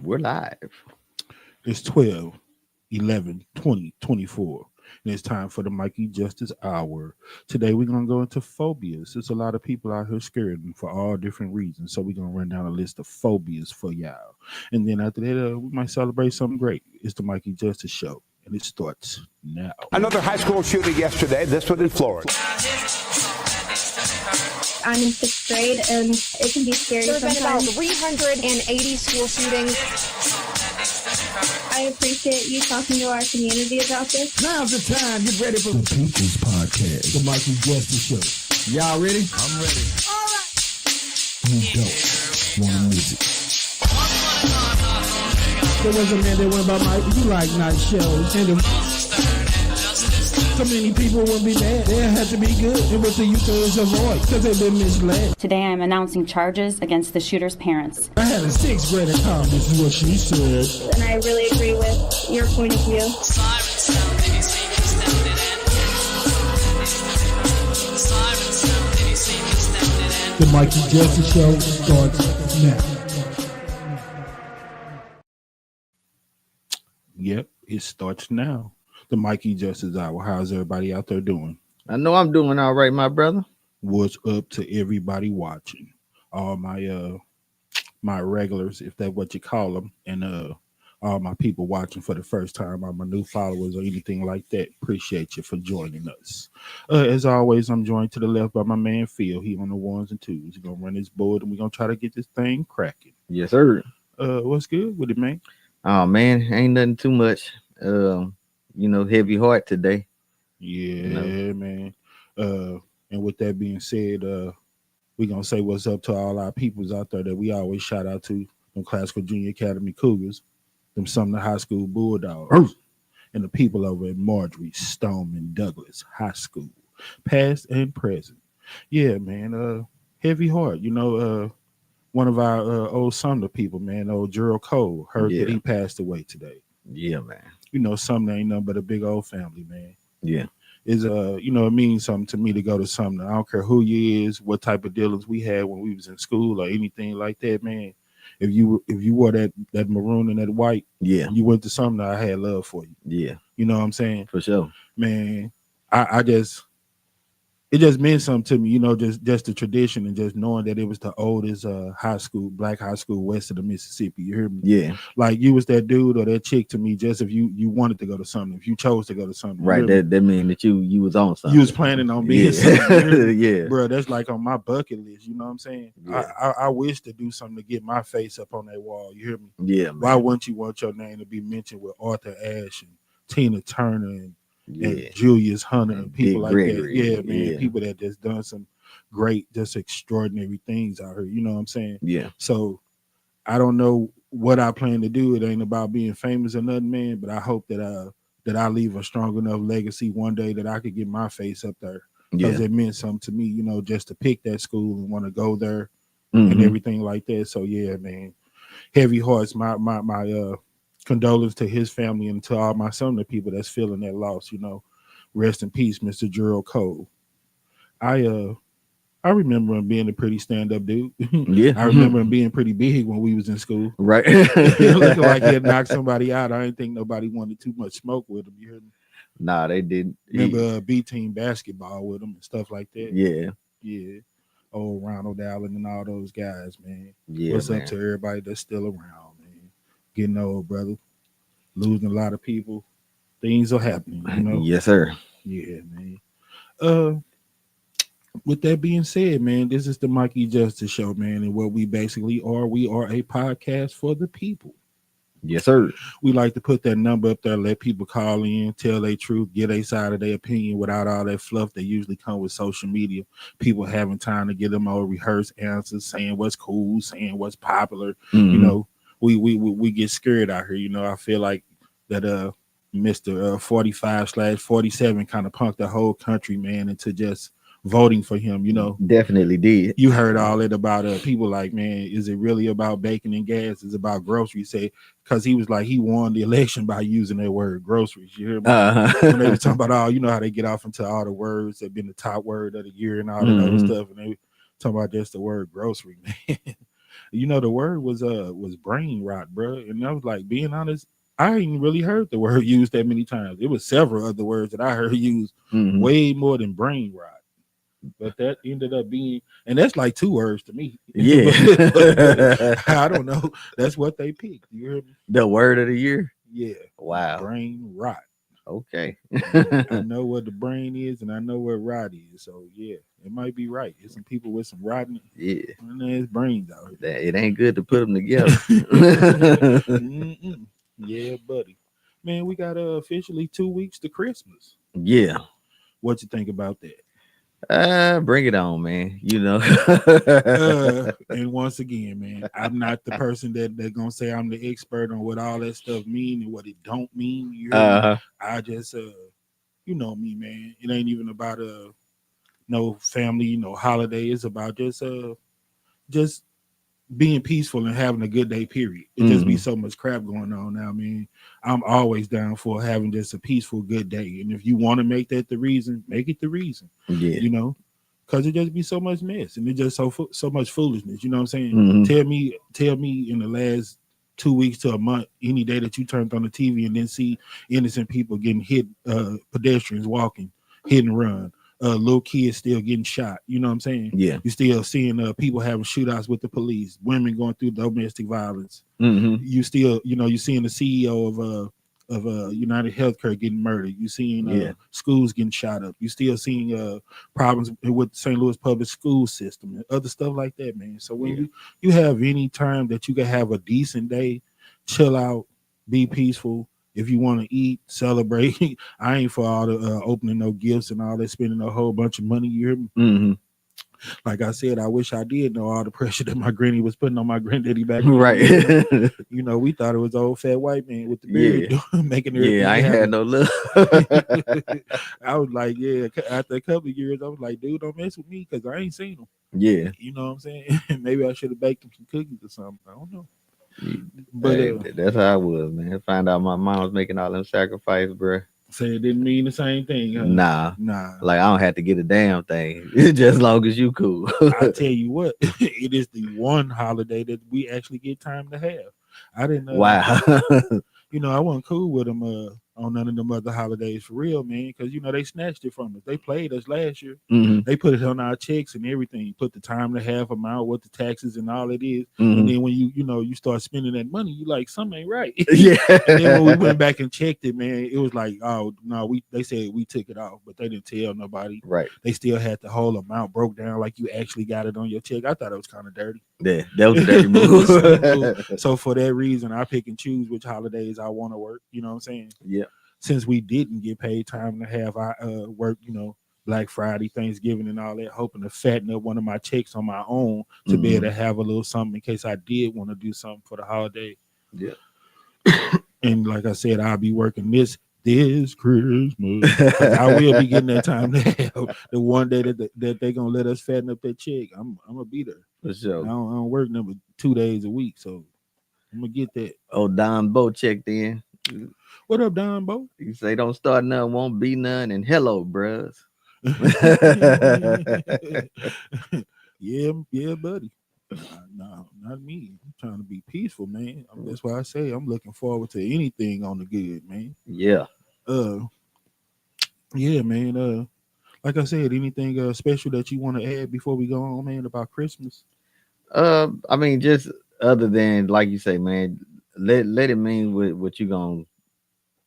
We're live. It's 12, 11, 20, 24. And it's time for the Mikey Justice Hour. Today we're going to go into phobias. There's a lot of people out here scared and for all different reasons. So we're going to run down a list of phobias for y'all. And then after that, we might celebrate something great. It's the Mikey Justice Show. And it starts now. Another high school shooting yesterday, this one in Florida. I'm in 6th grade, and it can be scary There's sometimes. been about 380 school shootings. I appreciate you talking to our community about this. Now's the time. Get ready for The People's Podcast. The Mikey Justice Show. y'all ready? I'm ready. You don't want to miss it. There was a man that went by Mike. He liked night shows. And so many people wouldn't be mad. They had to be good. And what the youth is avoid because they've been misled. Today I am announcing charges against the shooter's parents. I had a 6th grader comment. This is what she said. And I really agree with your point of view. The Mikey Justice Show starts now. Yep, it starts now. The Mikey Justice Hour. How's everybody out there doing? I know I'm doing all right, my brother. What's up to everybody watching? All my my regulars, if that's what you call them, and all my people watching for the first time, all my new followers or anything like that. Appreciate you for joining us. As always, I'm joined to the left by my man Phil. He on the ones and twos. He's gonna run his board, and we're gonna try to get this thing cracking. Yes, sir. What's good with it, man? Oh man, ain't nothing too much. Heavy heart today. Yeah, man. And with that being said, we're gonna say what's up to all our peoples out there that we always shout out to, them Classical Junior Academy Cougars, them Sumner High School Bulldogs, and the people over at Marjorie, Stoneman, Douglas High School, past and present. Yeah, man. Heavy heart. One of our old Sumner people, man, old Gerald Cole, heard that he passed away today. Yeah, man. Sumner ain't nothing but a big old family, man. Yeah. It means something to me to go to Sumner. I don't care who you is, what type of dealings we had when we was in school or anything like that, man. If you wore that maroon and that white, you went to Sumner, I had love for you. Yeah. You know what I'm saying? For sure. Man, it just meant something to me, just the tradition and just knowing that it was the oldest black high school west of the Mississippi. You hear me? Yeah. Like you was that dude or that chick to me, just if you wanted to go to something, if you chose to go to something. Right. That mean that you was on something. You was planning on being something. Yeah. Bro, that's like on my bucket list. You know what I'm saying? Yeah. I wish to do something to get my face up on that wall. You hear me? Yeah, man. Why wouldn't you want your name to be mentioned with Arthur Ashe and Tina Turner and Yeah. Julius Hunter and people Big like Gregory. that. Yeah, man. Yeah. People that just done some great, just extraordinary things out here. You know what I'm saying? Yeah. So I don't know what I plan to do. It ain't about being famous or nothing, man. But I hope that I leave a strong enough legacy one day that I could get my face up there. Because it meant something to me, just to pick that school and want to go there and everything like that. So yeah, man. Heavy hearts. My condolence to his family and to all my Sumner people that's feeling that loss. Rest in peace, Mr. Gerald Cole. I remember him being a pretty stand-up dude. Yeah. I remember him being pretty big when we was in school. Right. Looking like he'd knock somebody out. I didn't think nobody wanted too much smoke with him. You heard me? Nah, they didn't. Remember B-team basketball with him and stuff like that? Yeah. Yeah. Old Ronald Allen and all those guys, man. Yeah. What's man. up to everybody that's still around, man? Getting old, brother. Losing a lot of people. Things are happening, Yes, sir. Yeah, man. With that being said, man, this is the Mikey Justice Show, man, and what we basically are, we are a podcast for the people. Yes, sir. We like to put that number up there, let people call in, tell their truth, get a side of their opinion without all that fluff that usually come with social media. People having time to get them all rehearsed answers, saying what's cool, saying what's popular. We get scared out here. I feel like that Mr. 45/47 kind of punked the whole country, man, into just voting for him. Definitely did. You heard all that about people like, man, is it really about bacon and gas? Is it about groceries? Because he was like, he won the election by using that word groceries. You hear me? When they were talking about how they get off into all the words that been the top word of the year and all that other stuff, and they talking about just the word grocery, man. You know, the word was brain rot, bro. And I was like, being honest, I ain't really heard the word used that many times. It was several other words that I heard used way more than brain rot. But that ended up being, and that's like 2 words to me. Yeah. I don't know. That's what they picked. You heard me? The word of the year. Yeah. Wow. Brain rot. Okay. I know what the brain is, and I know what rot is. So yeah, it might be right. There's some people with some rotten, and there's brains out here. It ain't good to put them together. Yeah, buddy. Man, we got officially 2 weeks to Christmas. Yeah. What you think about that? Bring it on, man. You know. And once again, man, I'm not the person that they're gonna say I'm the expert on what all that stuff mean and what it don't mean. You hear me? I just you know me, man. It ain't even about no family, no holiday. It's about just being peaceful and having a good day, period. It just be so much crap going on now, man. I'm always down for having just a peaceful, good day. And if you want to make that the reason, make it the reason. Yeah. You know, because it just be so much mess and it just so much foolishness. You know what I'm saying? Tell me in the last 2 weeks to a month, any day that you turned on the TV and then see innocent people getting hit, pedestrians walking, hit and run. Little kids still getting shot. You know what I'm saying? Yeah. You still seeing people having shootouts with the police, women going through domestic violence. You still, you seeing the CEO of United Healthcare getting murdered. You seeing schools getting shot up. You still seeing problems with St. Louis public school system and other stuff like that, man. So when you have any time that you can have a decent day, chill out, be peaceful. If you want to eat, celebrate. I ain't for all the opening no gifts and all that, spending a whole bunch of money. You hear me? Like I said, I wish I did know all the pressure that my granny was putting on my granddaddy back then. Right. We thought it was the old fat white man with the beard making everything. Yeah, I ain't had no love. I was like, after a couple of years, I was like, dude, don't mess with me because I ain't seen him. Yeah. You know what I'm saying? Maybe I should have baked him some cookies or something. I don't know. But that's how I was, man. Find out my mom was making all them sacrifices, bro. Say it didn't mean the same thing. Huh? Nah. Like I don't have to get a damn thing, just as long as you cool. I tell you what, it is the one holiday that we actually get time to have. I didn't know. Wow. I wasn't cool with them on none of them other holidays for real, man, because they snatched it from us. They played us last year. They put it on our checks and everything. Put the time and a half amount, what the taxes and all it is. And then when you start spending that money, you like something ain't right. Yeah. And then when we went back and checked it, man, it was like, oh no, they said we took it off, but they didn't tell nobody. Right. They still had the whole amount broke down like you actually got it on your check. I thought it was kind of dirty. Yeah, that was a dirty move. So for that reason, I pick and choose which holidays I want to work. You know what I'm saying? Yeah. Since we didn't get paid time and a half, I worked, Black Friday, Thanksgiving, and all that, hoping to fatten up one of my checks on my own to be able to have a little something in case I did want to do something for the holiday. Yeah. And like I said, I'll be working this Christmas. I will be getting that time to have the one day that they're gonna let us fatten up that check. I'm gonna be there. For sure. I don't work number 2 days a week, so I'm gonna get that. Oh, Don Bo checked in. What up, Don Bo? You say don't start none, won't be none, and hello, bruh. yeah, buddy. No, not me. I'm trying to be peaceful, man. That's why I say I'm looking forward to anything on the good, man. Yeah. Yeah, man. Like I said, anything special that you want to add before we go on, man, about Christmas? I mean, just other than like you say, man, let it mean what you gonna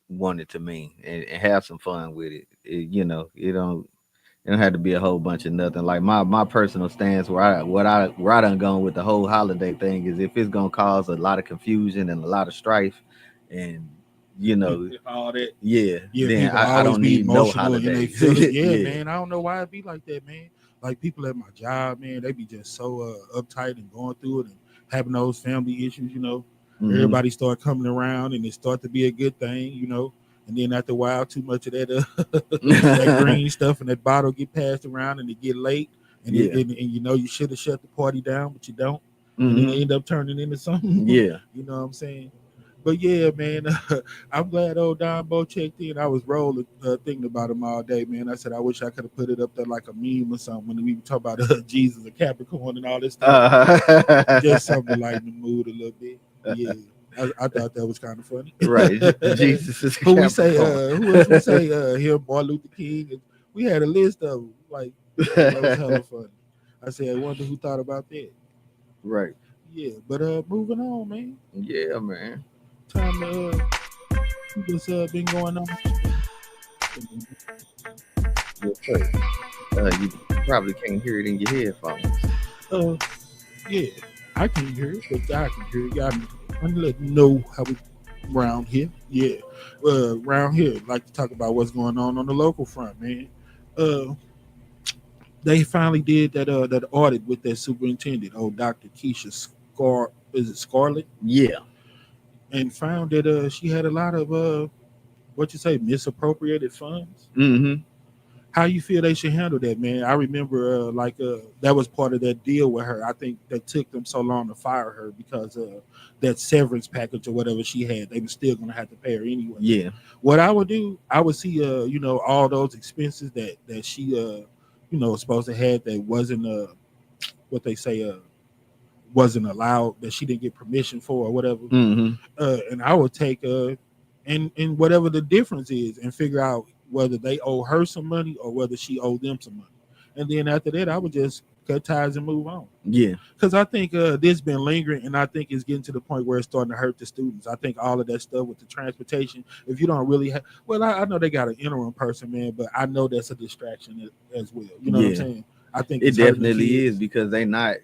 want it to mean, and have some fun with it. You don't have to be a whole bunch of nothing. Like my personal stance where I done gone with the whole holiday thing is if it's gonna cause a lot of confusion and a lot of strife, and all that. Yeah. Then I don't need no holiday. Yeah, man. I don't know why it be like that, man. Like people at my job, man, they be just so uptight and going through it and having those family issues, Everybody start coming around and it start to be a good thing, And then after a while, too much of that that green stuff and that bottle get passed around and it get late. And, you should have shut the party down, but you don't. And then it end up turning into something. Yeah. You know what I'm saying? But yeah, man, I'm glad old Don Bo checked in. I was rolling, thinking about him all day, man. I said I wish I could have put it up there like a meme or something when we talk about Jesus and Capricorn and all this stuff. Just something to lighten the mood a little bit. Yeah, I thought that was kind of funny. Right. Jesus is Who we say? Capricorn. Who else we say? Him, Martin Luther King. And we had a list of them. Like that was hella funny. I said, I wonder who thought about that. Right. Yeah, but moving on, man. Yeah, man. Time to what's been going on. You probably can't hear it in your headphones. Yeah, I can hear it, but I can hear it. Y'all, I'm letting you know how we around here. Yeah, around here, like to talk about what's going on the local front, man. They finally did that audit with that superintendent, Dr. Keisha Scarlett? Yeah. And found that she had a lot of misappropriated funds. Mm-hmm. How you feel they should handle that, man? I remember that was part of that deal with her. I think that took them so long to fire her because that severance package or whatever she had, they were still going to have to pay her anyway. Yeah. What I would do, I would see all those expenses that she was supposed to have that wasn't what they say wasn't allowed, that she didn't get permission for or whatever. Mm-hmm. And I would take and whatever the difference is and figure out whether they owe her some money or whether she owed them some money. And then after that, I would just cut ties and move on. Yeah. Because I think this been lingering, and I think it's getting to the point where it's starting to hurt the students. I think all of that stuff with the transportation, if you don't really have, well, I know they got an interim person, man, but I know that's a distraction as well. You know what I'm saying? I think it definitely is because they not,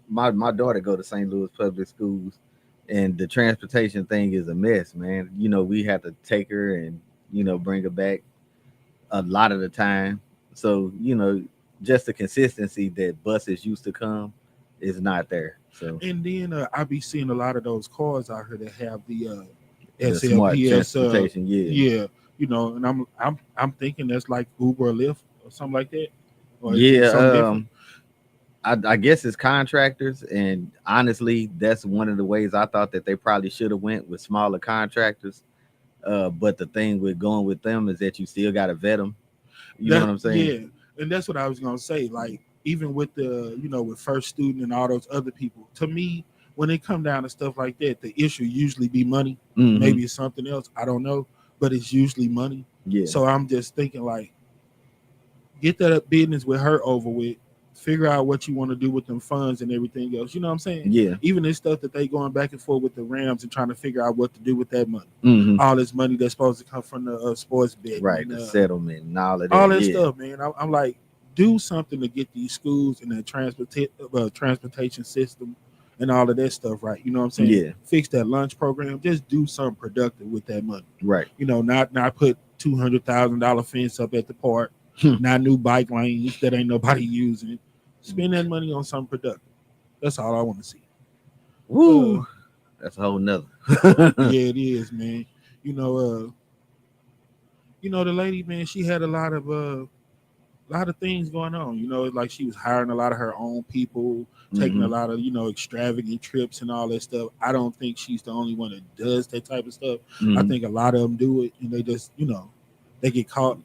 my daughter go to St. Louis public schools, and the transportation thing is a mess, man. We have to take her and bring her back a lot of the time. So, just the consistency that buses used to come is not there. So, and then I be seeing a lot of those cars out here that have the smart SLPS, transportation, yeah, and I'm thinking that's like Uber or Lyft or something like that. Or I guess it's contractors, and honestly, that's one of the ways I thought that they probably should have went with smaller contractors. But the thing with going with them is that you still got to vet them. You know what I'm saying? Yeah, and that's what I was gonna say. Like even with the with First Student and all those other people, to me, when it come down to stuff like that, the issue usually be money. Mm-hmm. Maybe it's something else, I don't know, but it's usually money. Yeah. So I'm just thinking like, get that business with her over with. Figure out what you want to do with them funds and everything else. You know what I'm saying? Yeah. Even this stuff that they going back and forth with the Rams and trying to figure out what to do with that money. Mm-hmm. All this money that's supposed to come from the sports bet. Right. And, the settlement and all of that. All that stuff, man. I'm like, do something to get these schools and the transportation system and all of that stuff right. You know what I'm saying? Yeah. Fix that lunch program. Just do something productive with that money. Right. Not put $200,000 fence up at the park. Not new bike lanes that ain't nobody using. Spend that money on something productive. That's all I want to see. Woo! That's a whole nother. Yeah, it is, man. The lady, man, she had a lot of things going on. Like she was hiring a lot of her own people, taking a lot of extravagant trips and all that stuff. I don't think she's the only one that does that type of stuff. I think a lot of them do it, and they just they get caught.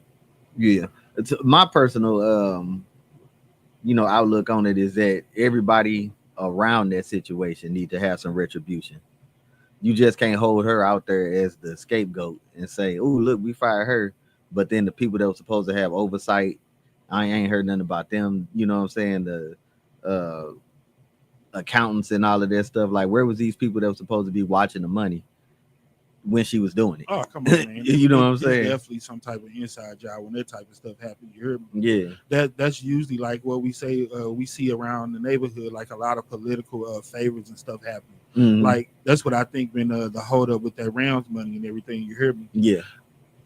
Yeah, it's my personal outlook on it is that everybody around that situation need to have some retribution. You just can't hold her out there as the scapegoat and say, "Oh, look, we fired her," but then the people that were supposed to have oversight, I ain't heard nothing about them. You know what I'm saying? The accountants and all of that stuff. Like, where was these people that were supposed to be watching the money when she was doing it? Oh, come on, man. You know what I'm saying? Definitely some type of inside job when that type of stuff happens. You heard me? Yeah. That's usually like what we say we see around the neighborhood, like a lot of political favors and stuff happening. Mm-hmm. Like that's what I think been the hold up with that Rams money and everything. You hear me? Yeah.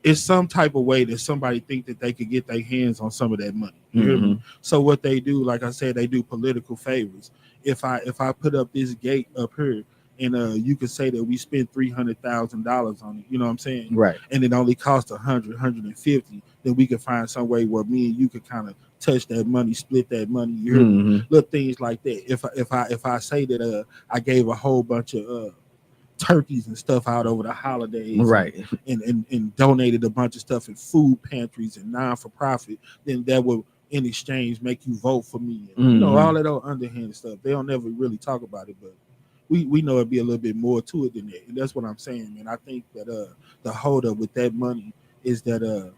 It's some type of way that somebody think that they could get their hands on some of that money. You hear me? So what they do, like I said, they do political favors. If I put up this gate up here, and you could say that we spent $300,000 on it, you know what I'm saying? Right. And it only cost 150, then we could find some way where me and you could kind of touch that money, split that money. You hear me? Little things like that. If I say that I gave a whole bunch of turkeys and stuff out over the holidays, Right. and donated a bunch of stuff in food pantries and non-for-profit, then that will in exchange make you vote for me. And, you know, all that old underhand stuff. They don't never really talk about it, but we know it'd be a little bit more to it than that. And that's what I'm saying, man. I think that the hold up with that money is that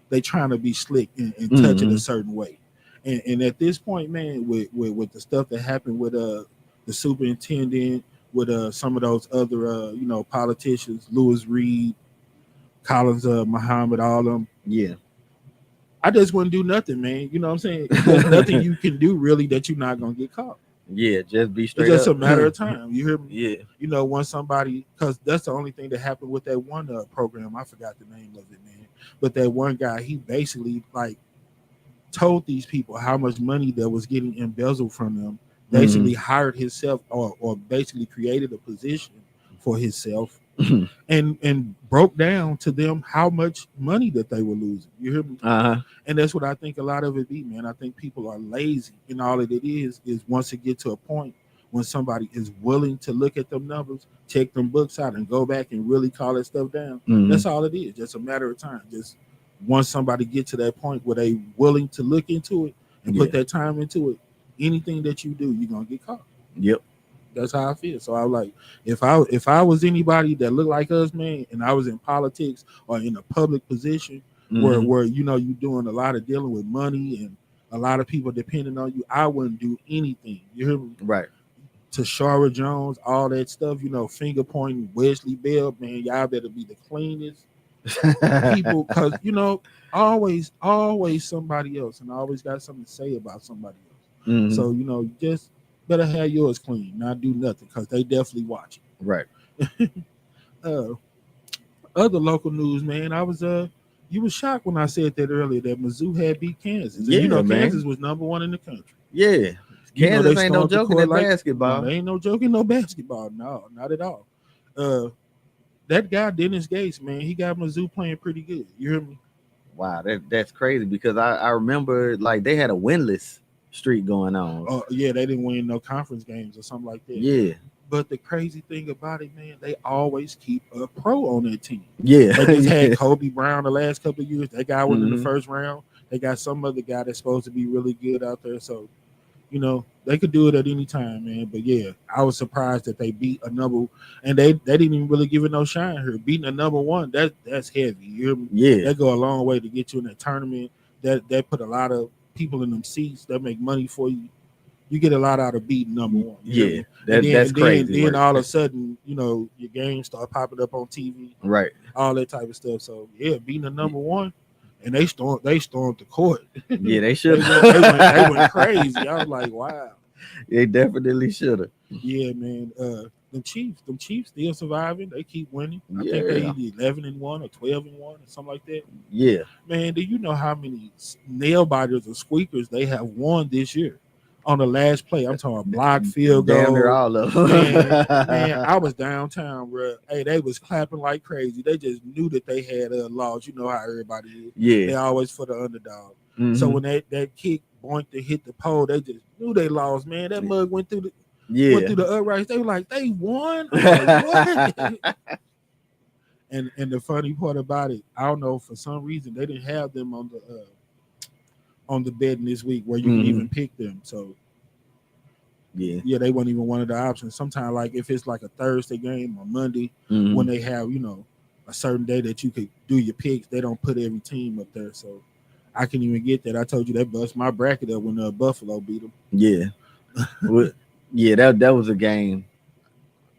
they trying to be slick and touch it a certain way. And at this point, man, with the stuff that happened with the superintendent, with some of those other you know, politicians, Louis Reed, Collins, Muhammad, all of them. Yeah. I just wouldn't do nothing, man. You know what I'm saying? There's nothing you can do really that you're not gonna get caught. Yeah, just be straight It's just up. a matter of time. You hear me? Yeah. You know, once somebody, because that's the only thing that happened with that one program. I forgot the name of it, man. But that one guy, he basically like told these people how much money that was getting embezzled from them. Basically hired himself or basically created a position for himself and broke down to them how much money that they were losing. You hear me? And that's what I think a lot of it be, man. I think people are lazy, and all that it is once it get to a point when somebody is willing to look at them numbers, check them books out, and go back and really call that stuff down. That's all it is. Just a matter of time. Just once somebody get to that point where they willing to look into it and put that time into it, anything that you do, you're gonna get caught. Yep. That's how I feel. So I was like, if I was anybody that looked like us, man, and I was in politics or in a public position where you know you doing a lot of dealing with money and a lot of people depending on you, I wouldn't do anything. You hear me? Right. To Shara Jones, all that stuff, you know, finger pointing, Wesley Bell, man, y'all better be the cleanest people, because you know, always somebody else, and I always got something to say about somebody else. So you know, just better have yours clean, not do nothing, because they definitely watching. Right. Other local news, man. I was you was shocked when I said that earlier that Mizzou had beat Kansas. And Yeah, you know, man. Kansas was #1 in the country. Yeah. You know, Kansas they ain't no stormed the joke in court that basketball. No, they ain't no joke in no basketball. No, not at all. That guy Dennis Gates, man, he got Mizzou playing pretty good. You hear me? Wow, that's crazy, because I remember like they had a winless streak going on. Oh yeah, they didn't win no conference games or something like that. Yeah. But the crazy thing about it, man, they always keep a pro on their team. Yeah. They just had Kobe Brown the last couple of years. That guy went in the first round. They got some other guy that's supposed to be really good out there. So, you know, they could do it at any time, man. But yeah, I was surprised that they beat a number, and they didn't even really give it no shine here. Beating a #1, that's heavy. You hear me? Yeah. That go a long way to get you in that tournament. That put a lot of people in them seats. That make money for you. You get a lot out of beating #1. Yeah, that's crazy. Then all of a sudden, you know, your games start popping up on TV, right? All that type of stuff. So yeah, beating a #1, and they stormed the court. Yeah, they should. they went crazy. I was like, wow. They definitely should have. Yeah, man. Them Chiefs still surviving. They keep winning. I think they either 11-1 or 12-1 or something like that. Yeah, man. Do you know how many nail biters or squeakers they have won this year? On the last play, I'm talking block, field goal. Damn near all of them. man, I was downtown, bro. Hey, they was clapping like crazy. They just knew that they had lost. You know how everybody is. Yeah, they always for the underdog. So when that kick boinked to hit the pole, they just knew they lost. Man, that mug went through the uprights. They were like, they won. I'm like, what? And the funny part about it, I don't know, for some reason they didn't have them on the betting this week where you can even pick them. So yeah, they weren't even one of the options. Sometimes, like if it's like a Thursday game or Monday, when they have, you know, a certain day that you could do your picks, they don't put every team up there. So I couldn't even get that. I told you that bust my bracket up when Buffalo beat them. Yeah. Well, yeah, that was a game.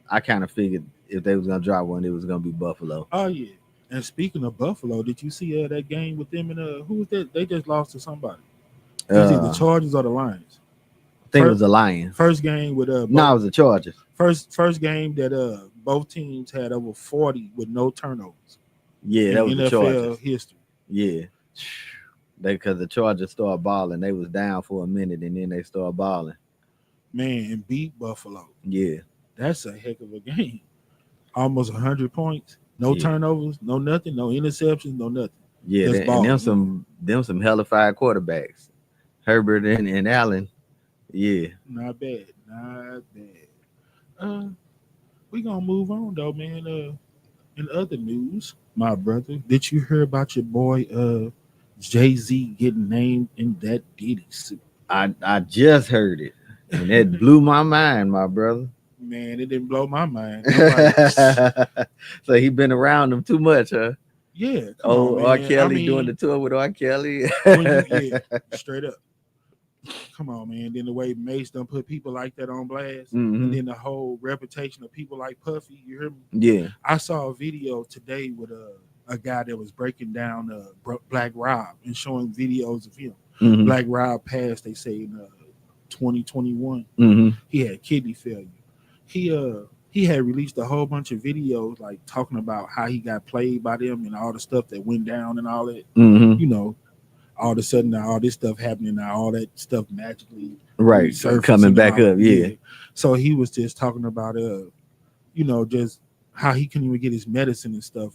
I kind of figured if they was gonna drop one, it was gonna be Buffalo. Oh yeah. And speaking of Buffalo, did you see that game with them and who was that? They just lost to somebody. It was either the Chargers or the Lions. I think it was the Lions. First game with no, it was the Chargers. First game that both teams had over 40 with no turnovers. Yeah, that was NFL the Chargers history. Yeah, because the Chargers started balling. They was down for a minute and then they started balling. Man, and beat Buffalo. Yeah, that's a heck of a game. Almost 100 points. No turnovers, no nothing, no interceptions, no nothing. Yeah, and them some hellified quarterbacks. Herbert and Allen. Yeah. Not bad. We gonna move on though, man. In other news, my brother, did you hear about your boy Jay-Z getting named in that Diddy suit? I just heard it, and it blew my mind, my brother. Man, it didn't blow my mind. I'm like, So he been around them too much, huh? yeah, come on, Oh, R. man. I Kelly doing the mean, tour with R. Kelly. when you straight up, come on, man. Then the way Mace done put people like that on blast, and Hmm. then the whole reputation of people like Puffy. You hear me? Yeah. I saw a video today with a guy that was breaking down Black Rob and showing videos of him. Hmm. Black Rob passed, they say, in 2021. Hmm. He had kidney failure. He had released a whole bunch of videos like talking about how he got played by them and all the stuff that went down and all that. Hmm. You know, all of a sudden now all this stuff happening now, all that stuff magically Right. resurfacing Coming and back all. up. Yeah. So he was just talking about just how he couldn't even get his medicine and stuff,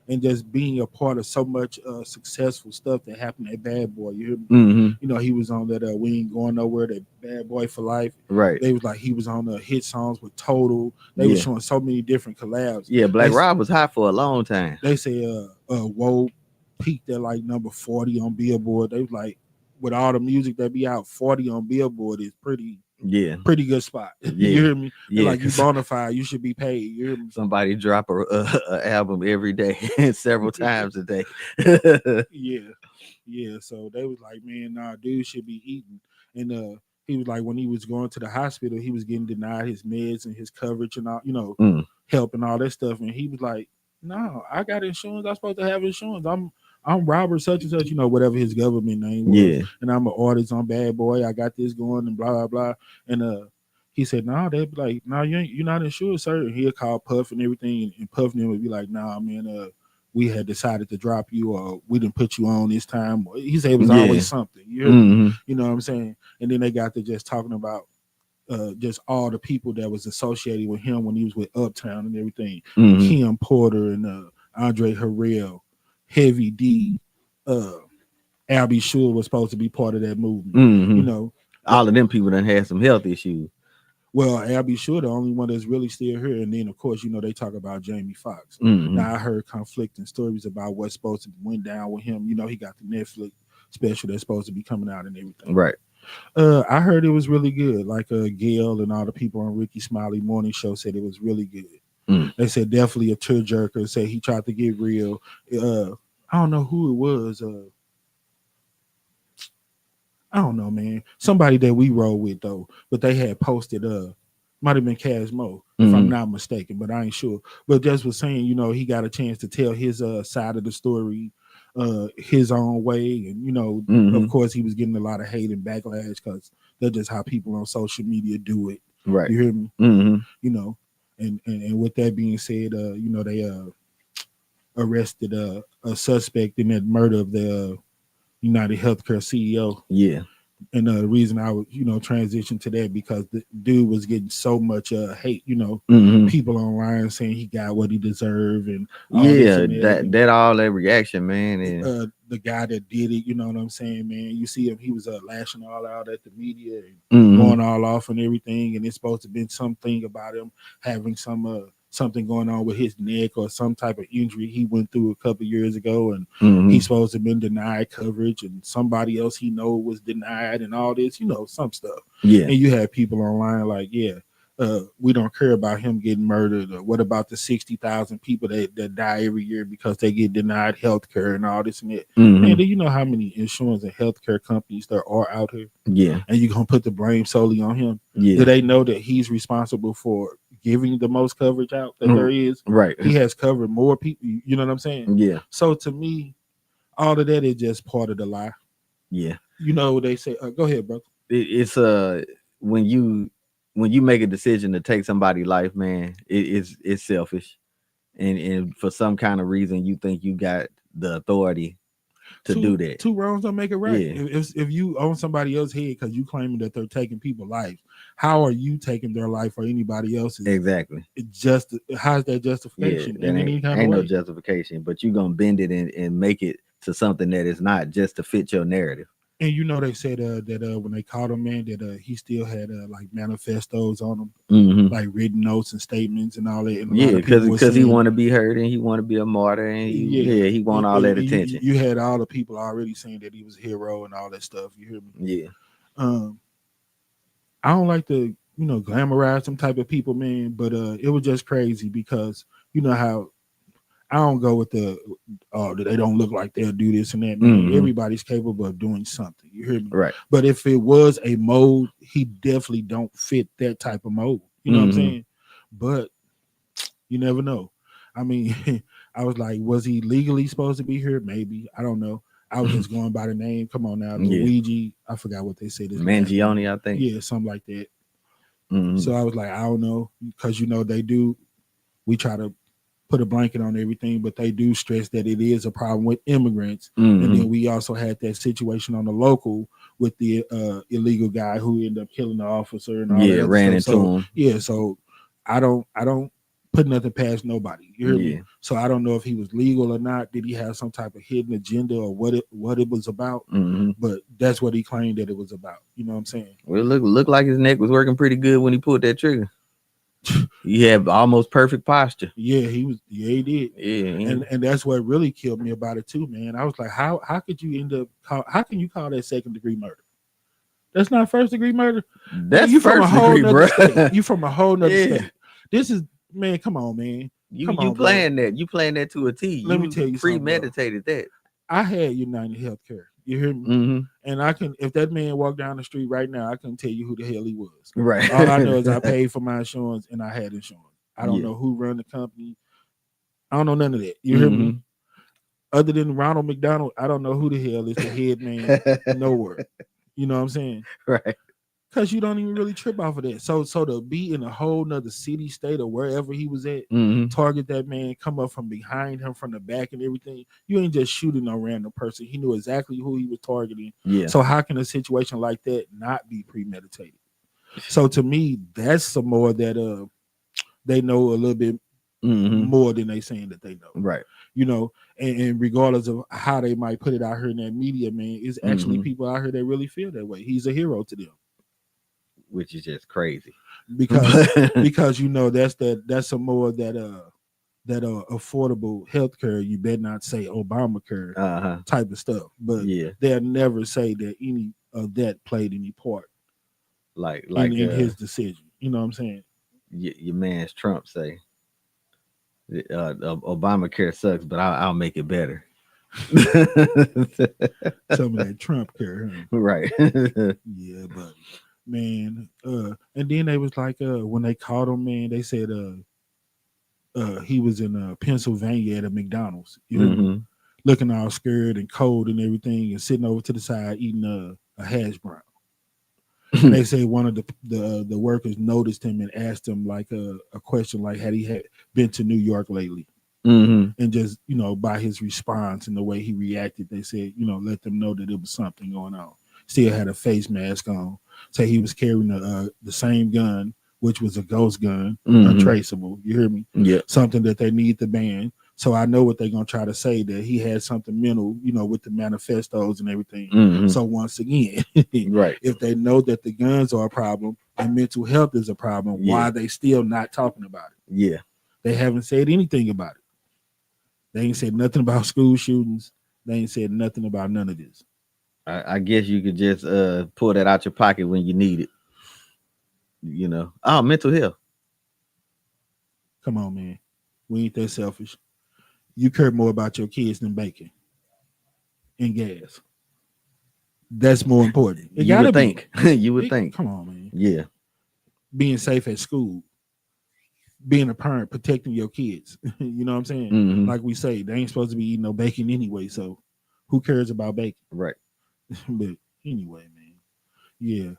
and just being a part of so much successful stuff that happened at Bad Boy. You hear me? Hmm. He was on that We Ain't Going Nowhere, that Bad Boy for Life. Right. They was like he was on the hit songs with Total. They Yeah. was showing so many different collabs. Yeah. Black Rob was hot for a long time. They say Woe peaked at like number 40 on Billboard. They was like, with all the music that be out, 40 on Billboard is pretty Yeah. good spot. Yeah. You hear me? Yeah. Like, you bona fide, you should be paid. You hear me? Somebody drop a album every day, several times a day. Yeah. So they was like, man, nah, dude should be eating. And he was like, when he was going to the hospital, he was getting denied his meds and his coverage and all, Mm. help and all that stuff. And he was like, no, I got insurance. I'm supposed to have insurance. I'm Robert such and such, whatever his government name was. Yeah. And I'm an artist on Bad Boy. I got this going and blah, blah, blah. And he said, no, they'd be like, no, you're not insured, sir. And he'll call Puff and everything. And Puff and him would be like, nah, man, we had decided to drop you, or we didn't put you on this time. He said it was always something. Mm-hmm. You know what I'm saying? And then they got to just talking about just all the people that was associated with him when he was with Uptown and everything. Mm-hmm. Kim Porter and Andre Harrell, Heavy D, Albie Shore was supposed to be part of that movement. Mm-hmm. All of them people done had some health issues. Well, Albie Shore, the only one that's really still here. And then, of course, they talk about Jamie Foxx. Mm-hmm. Now, I heard conflicting stories about what's supposed to went down with him. He got the Netflix special that's supposed to be coming out and everything. Right. I heard it was really good. Like Gail and all the people on Ricky Smiley Morning Show said it was really good. Mm. They said definitely a tearjerker. Said he tried to get real. I don't know who it was. I don't know, man. Somebody that we roll with though, but they had posted might have been Casmo, if I'm not mistaken, but I ain't sure. But just was saying, he got a chance to tell his side of the story his own way. And of course he was getting a lot of hate and backlash because that's just how people on social media do it. Right. You hear me? Mm-hmm. And with that being said, they arrested a suspect in that murder of the United Healthcare CEO. Yeah. And the reason I would, transition to that because the dude was getting so much hate, people online saying he got what he deserved and that all that reaction, man. And the guy that did it, you know what I'm saying, man. You see him, he was lashing all out at the media and going all off and everything, and it's supposed to have been something about him having something going on with his neck or some type of injury he went through a couple of years ago, and he's supposed to have been denied coverage, and somebody else he know was denied, and all this, some stuff. Yeah. And you have people online like, we don't care about him getting murdered, or what about the 60,000 people that die every year because they get denied health care and all this and that. And do you know how many insurance and healthcare companies there are out here? Yeah. And you're gonna put the blame solely on him? Yeah. Do they know that he's responsible for giving the most coverage out that there is? Right. He has covered more people. You know what I'm saying? Yeah. So to me, all of that is just part of the lie. Yeah. They say, go ahead, bro. It's when you make a decision to take somebody's life, man, it's selfish, and for some kind of reason you think you got the authority to do that. Two wrongs don't make it right. Yeah. If you own somebody else's head because you claiming that they're taking people's life, how are you taking their life or anybody else's? Exactly. How's that justification? Yeah, ain't no justification, but you gonna bend it and make it to something that is not just to fit your narrative. And they said that when they caught him, man, that he still had like manifestos on him, Mm-hmm. like written notes and statements and all that. And a lot Yeah, of people were because he saying, want to be heard and he want to be a martyr and he want all that attention. You had all the people already saying that he was a hero and all that stuff. You hear me? Yeah. I don't like to glamorize some type of people, man, but it was just crazy because you know how I don't go with the they don't look like they'll do this and that, man. Mm-hmm. Everybody's capable of doing something. You hear me? Right. But if it was a mold, he definitely don't fit that type of mold. You know what I'm saying? But you never know. I mean, I was like, was he legally supposed to be here? Maybe. I don't know. I was just going by the name. Come on now, Luigi. I forgot what they said. Mangione, I think. Yeah, something like that. Mm-hmm. So I was like, I don't know, because they do. We try to put a blanket on everything, but they do stress that it is a problem with immigrants. Mm-hmm. And then we also had that situation on the local with the illegal guy who ended up killing the officer and all that. Ran into him. Yeah, so I don't put nothing past nobody. You hear me? So I don't know if he was legal or not. Did he have some type of hidden agenda or what it was about? Mm-hmm. But that's what he claimed that it was about. You know what I'm saying? Well, it looked like his neck was working pretty good when he pulled that trigger. He had almost perfect posture. Yeah, he was. Yeah, he did. Yeah, and that's what really killed me about it too, man. I was like, how could you end up? How can you call that second degree murder? That's not first degree murder. That's you first degree, bro. You from a whole nother state. This is, man. Come on, man. You playing that? You playing that to a T? Let me tell you, premeditated that. I had United Healthcare. You hear me? Mm-hmm. And I can, if that man walked down the street right now, I couldn't tell you who the hell he was. Right. All I know is I paid for my insurance and I had insurance. I don't know who run the company. I don't know none of that. You hear me? Other than Ronald McDonald, I don't know who the hell is the head man nowhere. You know what I'm saying? Right. Because you don't even really trip off of that. So to be in a whole nother city, state, or wherever he was at, target that man, come up from behind him, from the back and everything, you ain't just shooting a random person. He knew exactly who he was targeting. Yeah. So how can a situation like that not be premeditated? So to me, that's some more that they know a little bit more than they saying that they know. Right. And regardless of how they might put it out here in that media, man, it's actually people out here that really feel that way. He's a hero to them. Which is just crazy. Because that's some more that affordable health care. You better not say Obamacare type of stuff. But they'll never say that any of that played any part like in his decision. You know what I'm saying? Your man's Trump say Obamacare sucks, but I'll make it better. Some of that Trump care, huh? Right? Yeah, buddy. Man, and then they was like, when they caught him, man, they said he was in Pennsylvania at a McDonald's, looking all scared and cold and everything, and sitting over to the side eating a hash brown. And they say one of the workers noticed him and asked him like a question, like had he been to New York lately, and just by his response and the way he reacted, they said let them know that there was something going on. Still had a face mask on. Say he was carrying the same gun, which was a ghost gun, untraceable. You hear me? Yeah. Something that they need to ban. So I know what they're gonna try to say, that he had something mental, with the manifestos and everything. So once again, right, if they know that the guns are a problem and mental health is a problem, why are they still not talking about it? Yeah. They haven't said anything about it. They ain't said nothing about school shootings. They ain't said nothing about none of this. I guess you could just pull that out your pocket when you need it. Mental health. Come on, man. We ain't that selfish. You care more about your kids than bacon and gas. That's more important. You would think. You would think. Come on, man. Yeah. Being safe at school. Being a parent, protecting your kids. You know what I'm saying? Like we say, they ain't supposed to be eating no bacon anyway. So who cares about bacon? Right. But anyway, man. Yeah.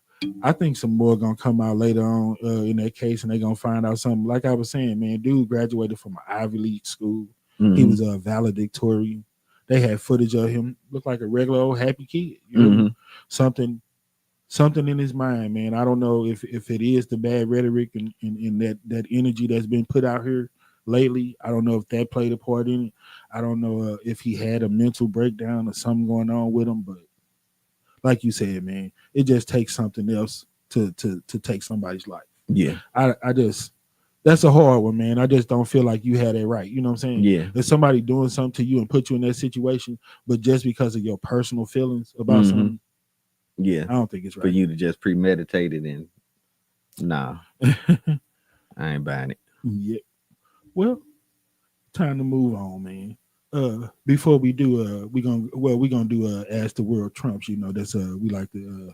I think some more gonna come out later on in that case, and they're gonna find out something. Like I was saying, man, dude graduated from an Ivy League school. He was a valedictorian. They had footage of him, looked like a regular old happy kid. You know? Something in his mind, man. I don't know if it is the bad rhetoric and that energy that's been put out here lately. I don't know if that played a part in it. I don't know if he had a mental breakdown or something going on with him, but like you said, man, it just takes something else to take somebody's life. Yeah. I just that's a hard one, man. I just don't feel like you had it right. You know what I'm saying? Yeah. If somebody doing something to you and put you in that situation, but just because of your personal feelings about Mhm. something, Yeah. I don't think it's For right. you to just premeditate it and nah, I ain't buying it. Yeah. Well, time to move on, man. Before we do, we gonna do ask the world Trumps. You know, that's we like to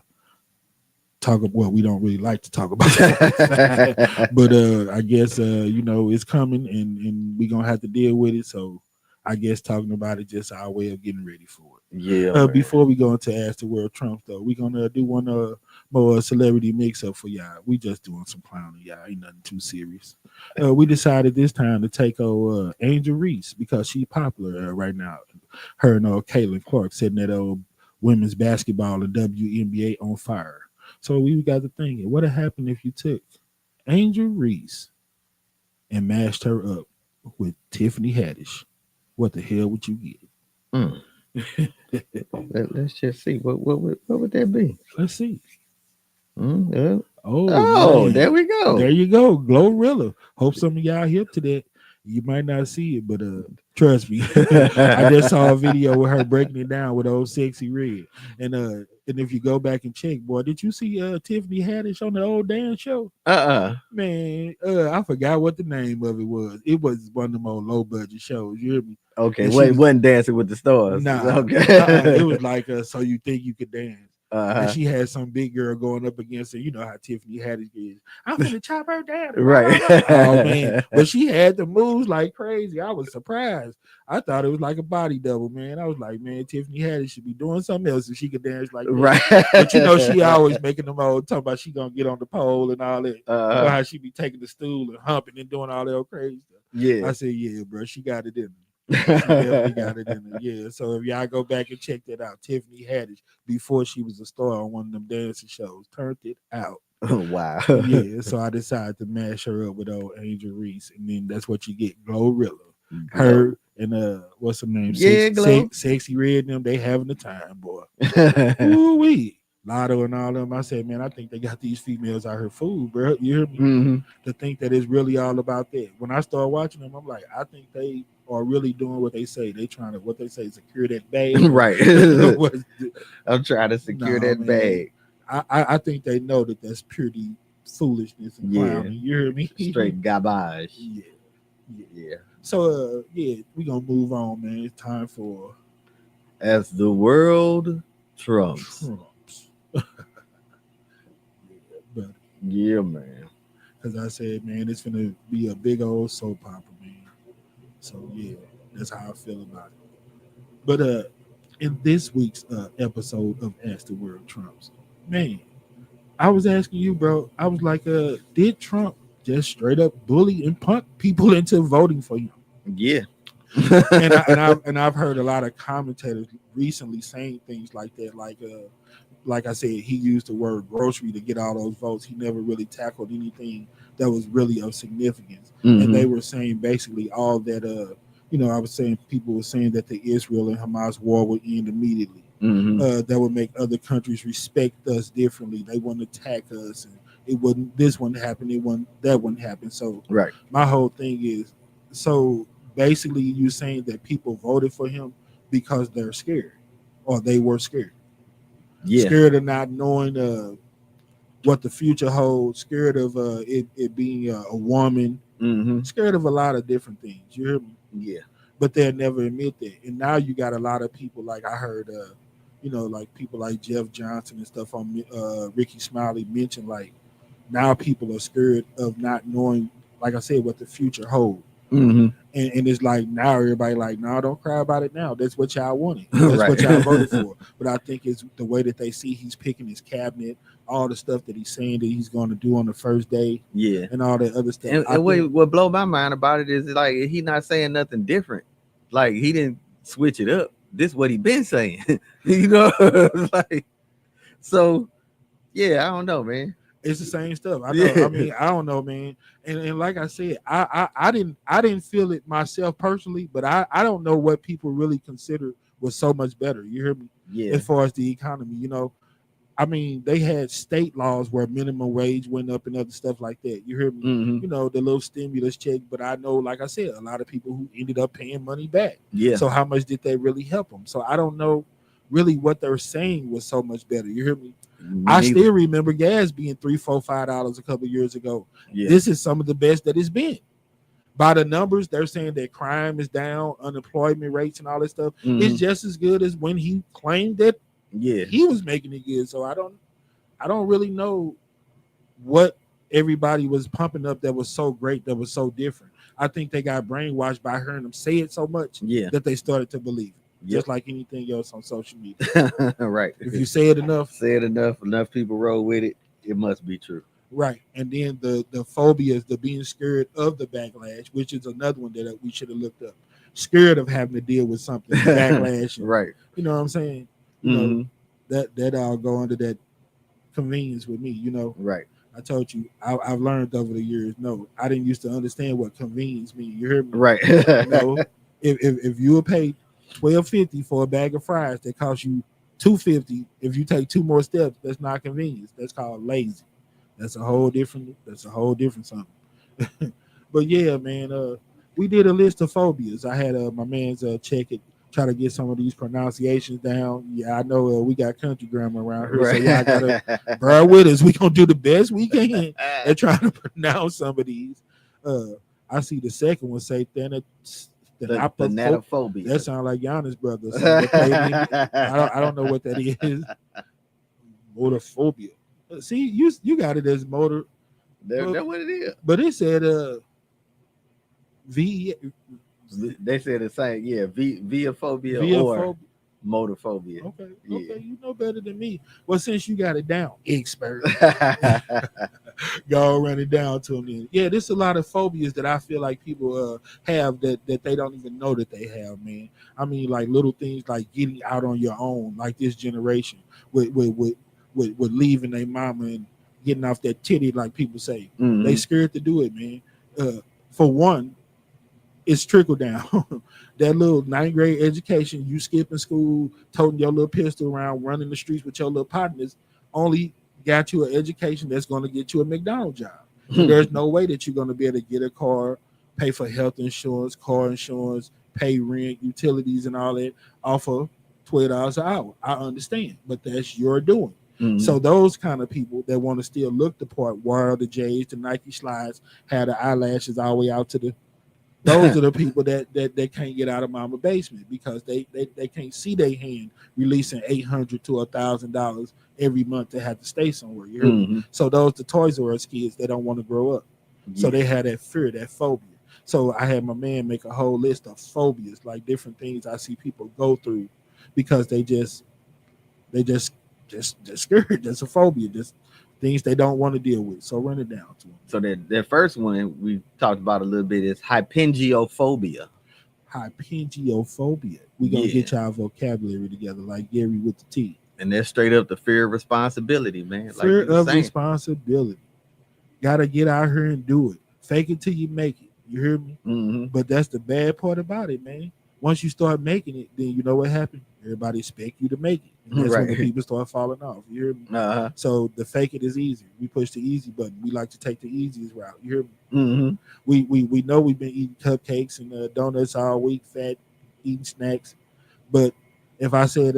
talk about. Well, we don't really like to talk about that, but I guess you know it's coming, and we gonna have to deal with it. So I guess talking about it just our way of getting ready for it. Yeah, man. Before we go into ask the world Trump, though, we gonna do one more celebrity mix up for y'all. We just doing some clowning, y'all. Ain't nothing too serious. We decided this time to take Angel Reese because she's popular right now. Her and Caitlin Clark setting that old women's basketball and WNBA on fire. So we got to thinking, what would happen if you took Angel Reese and mashed her up with Tiffany Haddish? What the hell would you get? Mm. Let's just see what would that be? Let's see. Oh, Man. there we go. There you go, Glorilla. Hope some of y'all hip to that. You might not see it, but trust me, I just saw a video with her breaking it down with old Sexy Red. And if you go back and check, boy, did you see Tiffany Haddish on the old dance show? Man, I forgot what the name of it was. It was one of the more low budget shows. You hear me? Okay, wait, wasn't Dancing with the Stars. Nah, Okay. it was like So You Think You Could Dance. And she had some big girl going up against her. You know how Tiffany Haddish is. I'm gonna chop her down. Right. Oh man. But she had the moves like crazy. I was surprised. I thought it was like a body double, man. I was like, man, Tiffany Haddish should be doing something else if she could dance like that. Right. But you know, she always making them old talking about she gonna get on the pole and all that. You know how she be taking the stool and humping and doing all that crazy stuff. Yeah. I said, yeah, bro, she got it in her. She definitely got it in her. Yeah. So if y'all go back and check that out, Tiffany Haddish, before she was a star on one of them dancing shows, turned it out. Wow. Yeah. So I decided to mash her up with old Angel Reese, and then that's what you get, Glorilla. Her and what's her name? Yeah, Sexy Red and them, they having the time, boy. Ooh wee. Lotto and all them. I said, man, I think they got these females out here fooled, bro. You hear me? Mm-hmm. To think that it's really all about that. When I start watching them, I'm like, I think they are really doing what they say. They trying to secure that bag. Right. I'm trying to secure that bag. I think they know that that's purely foolishness and clowning. You hear me? Straight garbage. Yeah. So we gonna move on, man. It's time for As the World Trumps. Yeah, man. Because I said, man, it's gonna be a big old soap opera, man. So yeah, that's how I feel about it. But in this week's episode of Ask the World Trumps, man, I was asking you, bro. I was like, did Trump just straight up bully and punk people into voting for him? Yeah. and I've heard a lot of commentators recently saying things like that, like I said, he used the word grocery to get all those votes. He never really tackled anything that was really of significance. Mm-hmm. And they were saying basically all that, I was saying people were saying that the Israel and Hamas war would end immediately. Mm-hmm. That would make other countries respect us differently. They wouldn't attack us. And this wouldn't happen. That wouldn't happen. So right. My whole thing is, so basically you're saying that people voted for him because they're scared or they were scared. Yeah. Scared of not knowing what the future holds, scared of it being a woman, scared of a lot of different things. You hear me? Yeah. But they'll never admit that. And now you got a lot of people, like I heard, like people like Jeff Johnson and stuff on Ricky Smiley mentioned, like now people are scared of not knowing, like I said, what the future holds. Mm-hmm. And it's like now everybody like, no, don't cry about it now. That's what y'all wanted. That's right. What y'all voted for. But I think it's the way that they see he's picking his cabinet, all the stuff that he's saying that he's going to do on the first day, and all that other stuff. And what blow my mind about it is like he not saying nothing different. Like he didn't switch it up. This is what he been saying, like so. Yeah, I don't know, man. It's the same stuff. I know. Yeah. I mean, I don't know, man. And like I said, I didn't feel it myself personally, but I don't know what people really consider was so much better. You hear me? Yeah. as far as the economy. I mean, they had state laws where minimum wage went up and other stuff like that. You hear me? Mm-hmm. The little stimulus check. But I know, like I said, a lot of people who ended up paying money back. Yeah. So how much did they really help them? So I don't know really what they're saying was so much better. You hear me? I still remember gas being $3, $4, $5 a couple of years ago. Yeah. This is some of the best that it's been. By the numbers, they're saying that crime is down, unemployment rates and all this stuff. It's just as good as when he claimed that he was making it good. So I don't really know what everybody was pumping up that was so great, that was so different. I think they got brainwashed by hearing them say it so much that they started to believe it. Just like anything else on social media. Right. If you say it enough, enough people roll with it, it must be true. Right. And then the phobias, the being scared of the backlash, which is another one that we should have looked up. Scared of having to deal with something, backlash. And, right. You know what I'm saying? You know, that all go under that convenience with me, Right. I told you, I've learned over the years, no, I didn't used to understand what convenience means. You hear me? Right. If you would pay $12.50 for a bag of fries that cost you $2.50, if you take 2 more steps, that's not convenience. That's called lazy. That's a whole different something. But yeah, man, we did a list of phobias. I had my man's check it, try to get some of these pronunciations down. Yeah, I know we got country grammar around here, so y'all gotta bear with us. We gonna do the best we can at trying to pronounce some of these. I see the second one say thanatophobia. That sounds like Giannis brother. So I don't know what that is. Motorphobia. See, you got it as motor. That's what it is. But it said V. They said the same. Yeah, via-phobia or motorphobia. Okay, you know better than me. Well, since you got it down, expert, y'all run it down to them. Then. Yeah, there's a lot of phobias that I feel like people have that they don't even know that they have, man. I mean, like little things like getting out on your own, like this generation with leaving their mama and getting off that titty, like people say. They scared to do it, man. For one, it's trickle down. That little 9th grade education, you skipping school, toting your little pistol around, running the streets with your little partners, only got you an education that's going to get you a McDonald's job. There's no way that you're going to be able to get a car, pay for health insurance, car insurance, pay rent, utilities, and all that off of $12 an hour. I understand, but that's your doing. So those kind of people that want to still look the part, wear the J's, the Nike slides, have the eyelashes all the way out to the, those are the people that can't get out of mama basement because they can't see their hand releasing $800 to $1,000 every month to have to stay somewhere. You hear me? So those the Toys R Us kids, they don't want to grow up. So they had that fear, that phobia. So I had my man make a whole list of phobias, like different things I see people go through because they just scared. That's a phobia. Just things they don't want to deal with. So run it down to them. So that first one we talked about a little bit is hypengiophobia. Hypengiophobia. We're going to get y'all vocabulary together like Gary with the T. And that's straight up the fear of responsibility, man. Fear of responsibility. Got to get out here and do it. Fake it till you make it. You hear me? But that's the bad part about it, man. Once you start making it, then you know what happened? Everybody expect you to make it. And that's when the people start falling off. You hear me? So the fake it is easy. We push the easy button. We like to take the easiest route. You hear me? We know we've been eating cupcakes and donuts all week, fat, eating snacks. But if I said,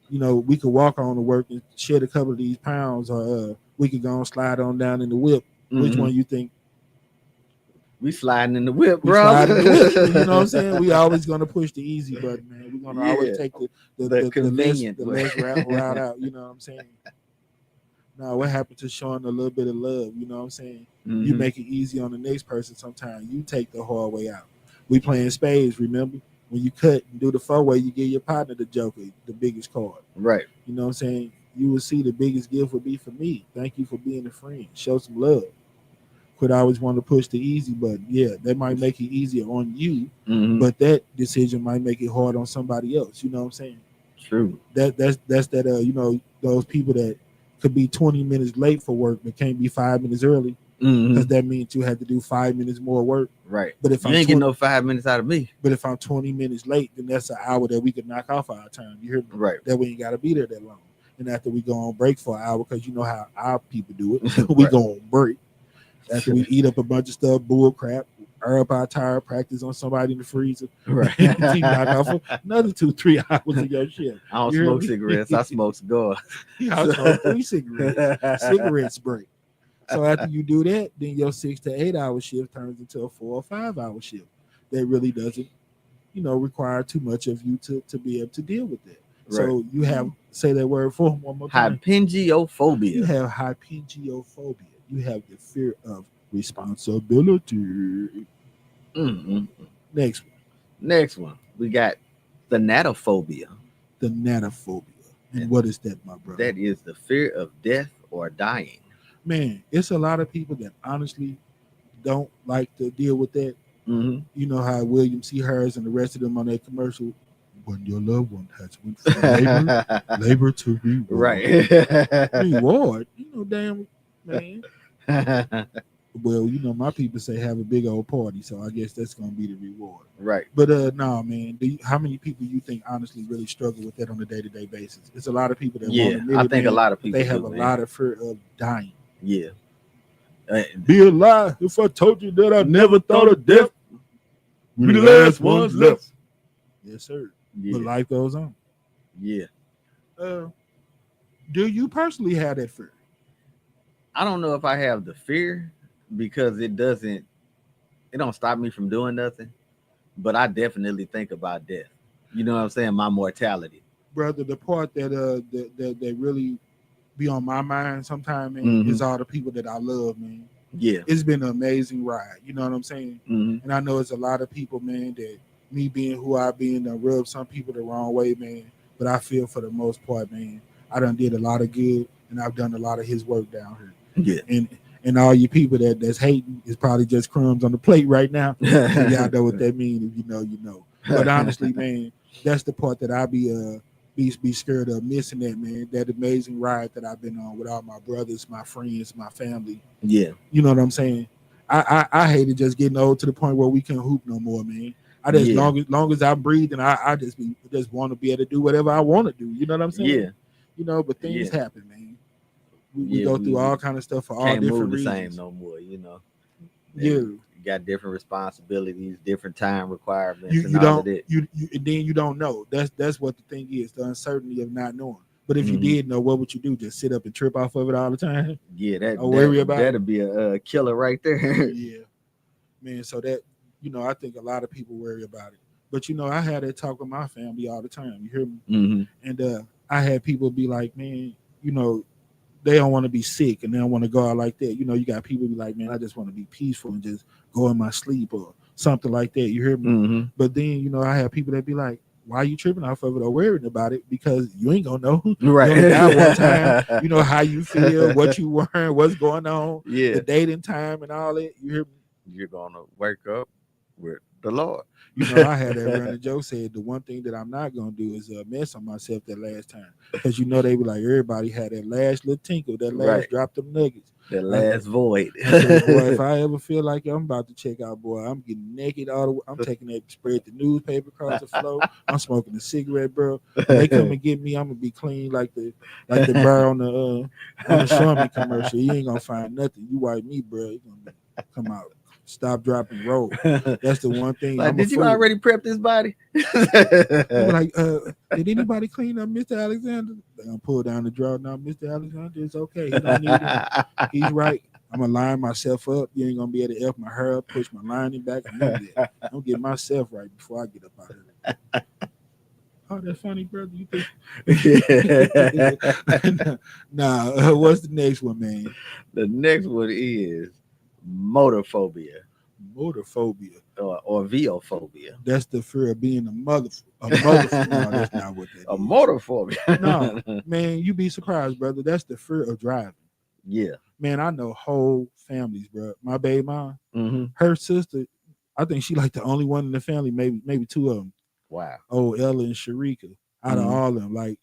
we could walk on to work and shed a couple of these pounds, or we could go and slide on down in the whip, which one you think? We sliding in the whip, bro. You know what I'm saying? We always gonna push the easy button, man. We're gonna always take the convenient, the less route out. You know what I'm saying? Now, what happened to showing a little bit of love? You know what I'm saying? You make it easy on the next person. Sometimes you take the hard way out. We playing spades. Remember when you cut and do the 4-way, you give your partner the joker, the biggest card. Right. You know what I'm saying? You will see the biggest gift would be for me. Thank you for being a friend. Show some love. Could always want to push the easy button. Yeah, that might make it easier on you, but that decision might make it hard on somebody else. You know what I'm saying? True. That's that those people that could be 20 minutes late for work but can't be 5 minutes early. because that means you had to do 5 minutes more work. Right. But if you ain't getting no 5 minutes out of me. But if I'm 20 minutes late, then that's an hour that we could knock off our time. You hear me? Right. That we ain't got to be there that long. And after we go on break for an hour, because you know how our people do it, we go on break. After we eat up a bunch of stuff, bull crap, air up our tire, practice on somebody in the freezer. Right. You knock off another 2-3 hours of your shift. I don't smoke cigarettes. I smoke cigars. I smoke 3 cigarettes. Cigarettes break. So after you do that, then your 6 to 8 hour shift turns into a 4 or 5 hour shift. That really doesn't, require too much of you to be able to deal with that. Right. So you have, say that word for one more time. Hypengiophobia. You have hypengiophobia. You have the fear of responsibility. Mm-hmm. Next one. We got thanatophobia. Thanatophobia. And what is that, my brother? That is the fear of death or dying. Man, it's a lot of people that honestly don't like to deal with that. Mm-hmm. You know how William C. Harris and the rest of them on that commercial, when your loved one has went from labor to reward. Right. Reward? Damn, man. Well, my people say have a big old party, so I guess that's going to be the reward. Right. But no, man, how many people you think honestly really struggle with that on a day-to-day basis? It's a lot of people that won't admit I think a lot of people they have a lot of fear of dying. Yeah. Be a lie if I told you that I never thought of death. We the last ones left. Yes, sir. Yeah. But life goes on. Yeah. Do you personally have that fear? I don't know if I have the fear because it don't stop me from doing nothing. But I definitely think about death. You know what I'm saying? My mortality. Brother, the part that really be on my mind sometimes, man, Mm-hmm. is all the people that I love, man. Yeah. It's been an amazing ride. You know what I'm saying? Mm-hmm. And I know it's a lot of people, man, that me being who I been, rub some people the wrong way, man. But I feel for the most part, man, I done did a lot of good, and I've done a lot of his work down here. Yeah. And all you people that's hating is probably just crumbs on the plate right now. And y'all know what that means. If you know, you know. But honestly, man, that's the part that I be scared of missing, that, man. That amazing ride that I've been on with all my brothers, my friends, my family. Yeah. You know what I'm saying? I hated just getting old to the point where we couldn't hoop no more, man. I just long as I'm breathing, I just want to be able to do whatever I want to do. You know what I'm saying? Yeah. But things happen, man. We go through all kind of stuff for all different reasons. Can't move the same no more, Yeah. You got different responsibilities, different time requirements. You don't then you don't know. That's what the thing is, the uncertainty of not knowing. But if you did know, what would you do? Just sit up and trip off of it all the time? Yeah, that'd be a killer right there. Yeah, man. So that I think a lot of people worry about it. But I had that talk with my family all the time. You hear me? Mm-hmm. And I had people be like, man, they don't want to be sick and they don't want to go out like that. You got people be like, man, I just want to be peaceful and just go in my sleep or something like that. You hear me? Mm-hmm. But then, I have people that be like, why are you tripping off of it or worrying about it? Because you ain't gonna know. Right. You only got one time. You know how you feel, what you wearing, what's going on, the date and time and all that. You hear me? You're gonna wake up with the Lord. I had that running joke said the one thing that I'm not gonna do is mess on myself that last time, because they be like, everybody had that last little tinkle, that last drop them nuggets, that last void. I said, boy, if I ever feel like I'm about to check out, boy, I'm getting naked all the way. I'm taking that, spread the newspaper across the floor. I'm smoking a cigarette, bro. When they come and get me, I'm gonna be clean like the bar on the Xiaomi commercial. You ain't gonna find nothing. You wipe me, bro. You gonna come out. Stop, drop, and roll. That's the one thing. Like, did you already prep this body? Like, did anybody clean up Mr. Alexander? They're gonna pull down the drawer. Now, Mr. Alexander is okay. He don't need it. He's right. I'm gonna line myself up. You ain't gonna be able to F my hair up, push my lining back. I'm gonna get myself right before I get up out of here. Oh, that's funny, brother. You think? Nah, what's the next one, man? The next one is motorphobia. Motorphobia. Or veophobia. That's the fear of being a mother. No, that's not what that is. A motorphobia. No, man, you be surprised, brother. That's the fear of driving. Yeah. Man, I know whole families, bro. My baby mom, her sister, I think she like the only one in the family, maybe two of them. Wow. Oh, Ella and Sharika. Out of all of them, like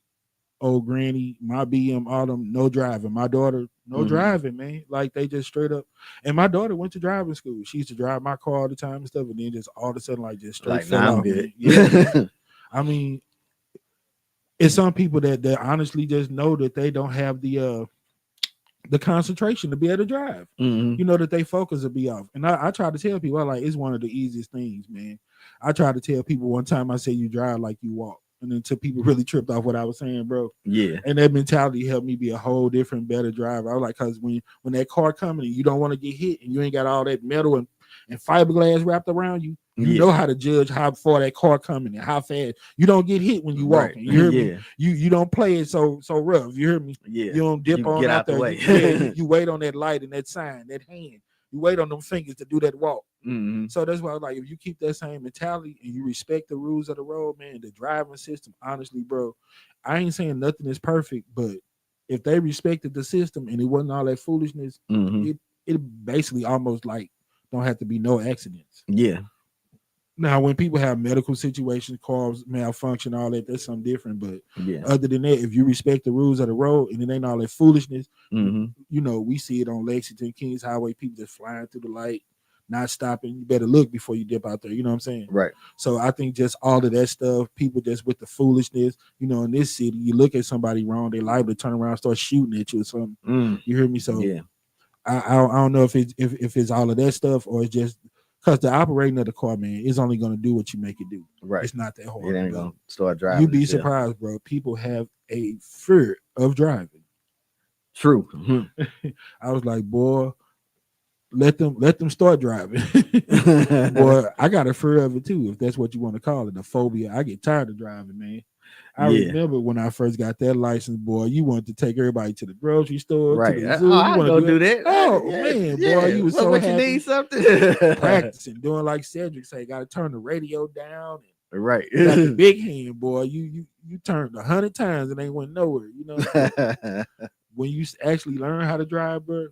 old granny, my BM, all them, no driving. My daughter, No driving, man. Like they just straight up. And my daughter went to driving school. She used to drive my car all the time and stuff, and then just all of a sudden, like just straight Like, fell nah, I'm off. good. Man. Yeah. I mean, it's some people that honestly just know that they don't have the concentration to be able to drive. You know, that they focus will be off. And I try to tell people, it's one of the easiest things, man. I try to tell people one time, I say you drive like you walk. And until people really tripped off what I was saying, bro. Yeah. And that mentality helped me be a whole different, better driver. I was like, because when that car coming and you don't want to get hit and you ain't got all that metal and fiberglass wrapped around you, you know how to judge how far that car coming and how fast. You don't get hit when you walking. You hear me? You don't play it so rough. You hear me? Yeah. You don't dip on get out out the there. way. You wait on that light and that sign, that hand. You wait on them fingers to do that walk. So that's why, like, if you keep that same mentality and you respect the rules of the road, man, the driving system, honestly, bro, I ain't saying nothing is perfect, but if they respected the system and it wasn't all that foolishness, it basically almost like don't have to be no accidents. Yeah. Now, when people have medical situations, cars malfunction, all that, that's something different. But other than that, if you respect the rules of the road and it ain't all that foolishness, you know, we see it on Lexington, Kings Highway, people just flying through the light, not stopping. You better look before you dip out there. You know what I'm saying? Right. So I think just all of that stuff, people just with the foolishness, you know, in this city, you look at somebody wrong, they liable to turn around and start shooting at you or something. You hear me? So I don't know if it's all of that stuff or it's just because the operating of the car, man, is only going to do what you make it do. Right. It's not that hard. It ain't going to start driving. You'd be surprised, bro. People have a fear of driving. True. I was like, boy, let them start driving. Boy, I got a fear of it too, if that's what you want to call it, a phobia. I get tired of driving, man. I remember when I first got that license, boy, you wanted to take everybody to the grocery store, right? To the zoo. I go do that. Oh man, boy, you was so what happy. You need something? Practicing, doing like Cedric say, got to turn the radio down. Right, you got the big hand, boy. You turned 100 times and ain't went nowhere. You know, when you actually learn how to drive, bro,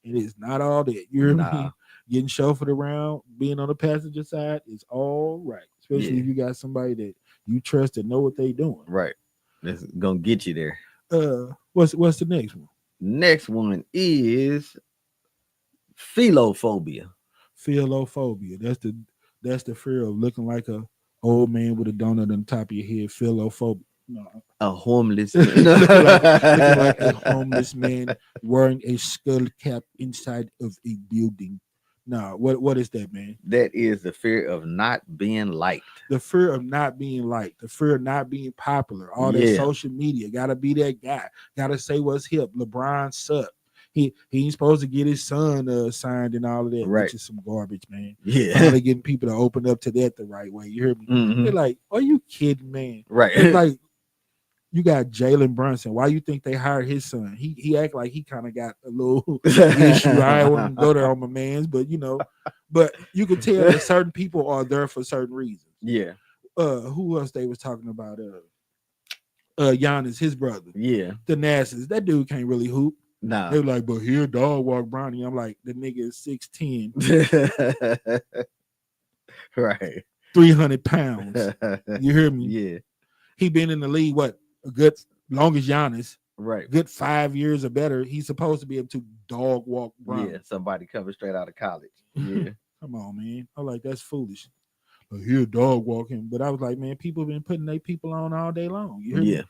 it is not all that. You hear me? Getting chauffeured around, being on the passenger side is all right, especially if you got somebody that you trust and know what they doing. Right. That's gonna get you there. What's the next one? Next one is philophobia. Philophobia. That's the fear of looking like a old man with a donut on the top of your head. Philophobia. No. A homeless looking like a homeless man wearing a skull cap inside of a building. No, what is that, man? That is the fear of not being liked. The fear of not being liked. The fear of not being popular. All that social media. Gotta be that guy. Gotta say what's hip. LeBron sucked. He ain't supposed to get his son signed and all of that, which is some garbage, man. Yeah. Finally getting people to open up to that the right way. You hear me? They're like, are you kidding, man? Right. It's like, you got Jalen Brunson. Why you think they hired his son? He act like he kind of got a little issue. I don't want to go there on my man's, but you know, but you can tell that certain people are there for certain reasons. Yeah. Who else they was talking about? Giannis, his brother. Yeah. The Nasses. That dude can't really hoop. Nah. They were like, but here dog walk Bronny. I'm like, the nigga is 6'10". Right. 300 pounds. You hear me? Yeah. He been in the league, what, a good long as Giannis. Right. Good 5 years or better. He's supposed to be able to dog walk Bronny. Yeah, somebody coming straight out of college. Yeah. Come on, man. I'm like, that's foolish. But here dog walking. But I was like, man, people been putting their people on all day long. You hear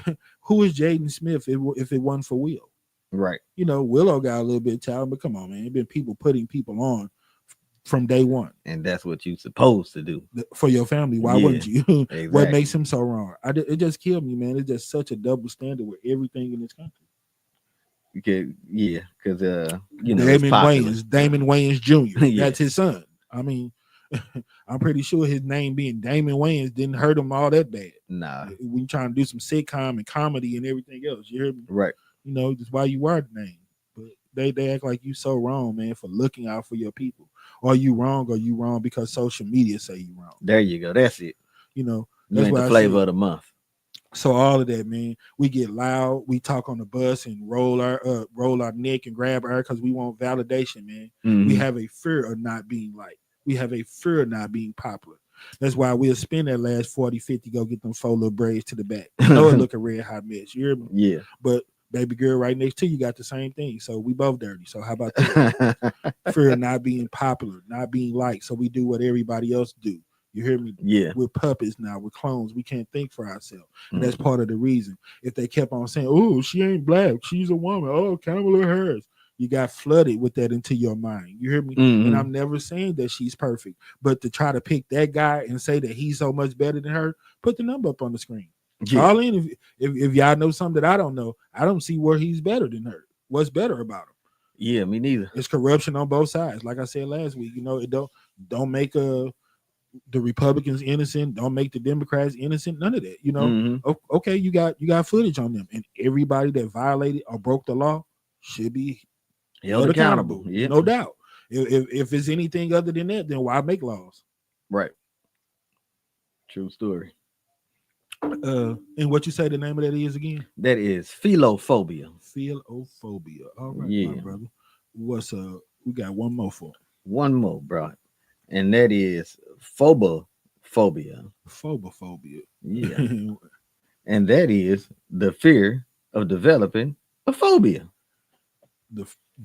me? Who is Jaden Smith if it wasn't for Will? Right. You know, Willow got a little bit of talent, but come on, man. It's been people putting people on from day one. And that's what you're supposed to do. For your family. Why wouldn't you? Exactly. What makes him so wrong? It just killed me, man. It's just such a double standard with everything in this country. Because you know, Damon Wayans Jr. Yeah. That's his son. I mean, I'm pretty sure his name being Damon Wayans didn't hurt him all that bad. Nah. We trying to do some sitcom and comedy and everything else. You hear me? Right. You know, that's why you are the name. But they act like you so wrong, man, for looking out for your people. Are you wrong because social media say you wrong? There you go. That's it. You know, that's the flavor of the month. So all of that, man, we get loud, we talk on the bus and roll our neck and grab our because we want validation, man. We have a fear of not being liked. We have a fear of not being popular. That's why we'll spend that last 40, 50, go get them 4 little braids to the back. I know it look a red hot mess. You hear me? Yeah. But baby girl right next to you got the same thing. So we both dirty. So how about that? Fear of not being popular, not being liked. So we do what everybody else do. You hear me? Yeah. We're puppets now. We're clones. We can't think for ourselves. And that's part of the reason. If they kept on saying, oh, she ain't black, she's a woman. Oh, Kamala Harris. You got flooded with that into your mind. You hear me? And I'm never saying that she's perfect. But to try to pick that guy and say that he's so much better than her, put the number up on the screen. Yeah. Call in if y'all know something that I don't know. I don't see where he's better than her. What's better about him? Yeah, me neither. It's corruption on both sides. Like I said last week, it don't make the Republicans innocent, don't make the Democrats innocent, none of that. Okay, you got footage on them, and everybody that violated or broke the law should be held accountable. Yeah, no doubt. If it's anything other than that, then why make laws? Right. True story. And what you say the name of that is again? That is philophobia. Philophobia. All right, Yeah. my brother. What's we got one more for one more, bro, and that is phobophobia. Phobophobia. Yeah. And that is the fear of developing a phobia.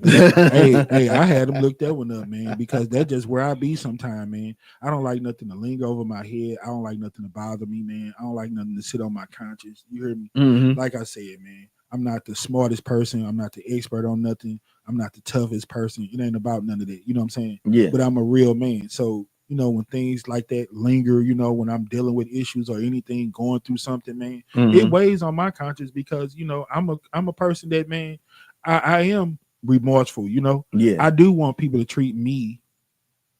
Hey, I had him look that one up, man, because that's just where I be sometime, man. I don't like nothing to linger over my head. I don't like nothing to bother me, man. I don't like nothing to sit on my conscience. You hear me? Like I said, man, I'm not the smartest person. I'm not the expert on nothing. I'm not the toughest person. It ain't about none of that. You know what I'm saying? Yeah. But I'm a real man. So, when things like that linger, when I'm dealing with issues or anything, going through something, man, it weighs on my conscience because, I'm a person that, man, I am remorseful. Yeah. I do want people to treat me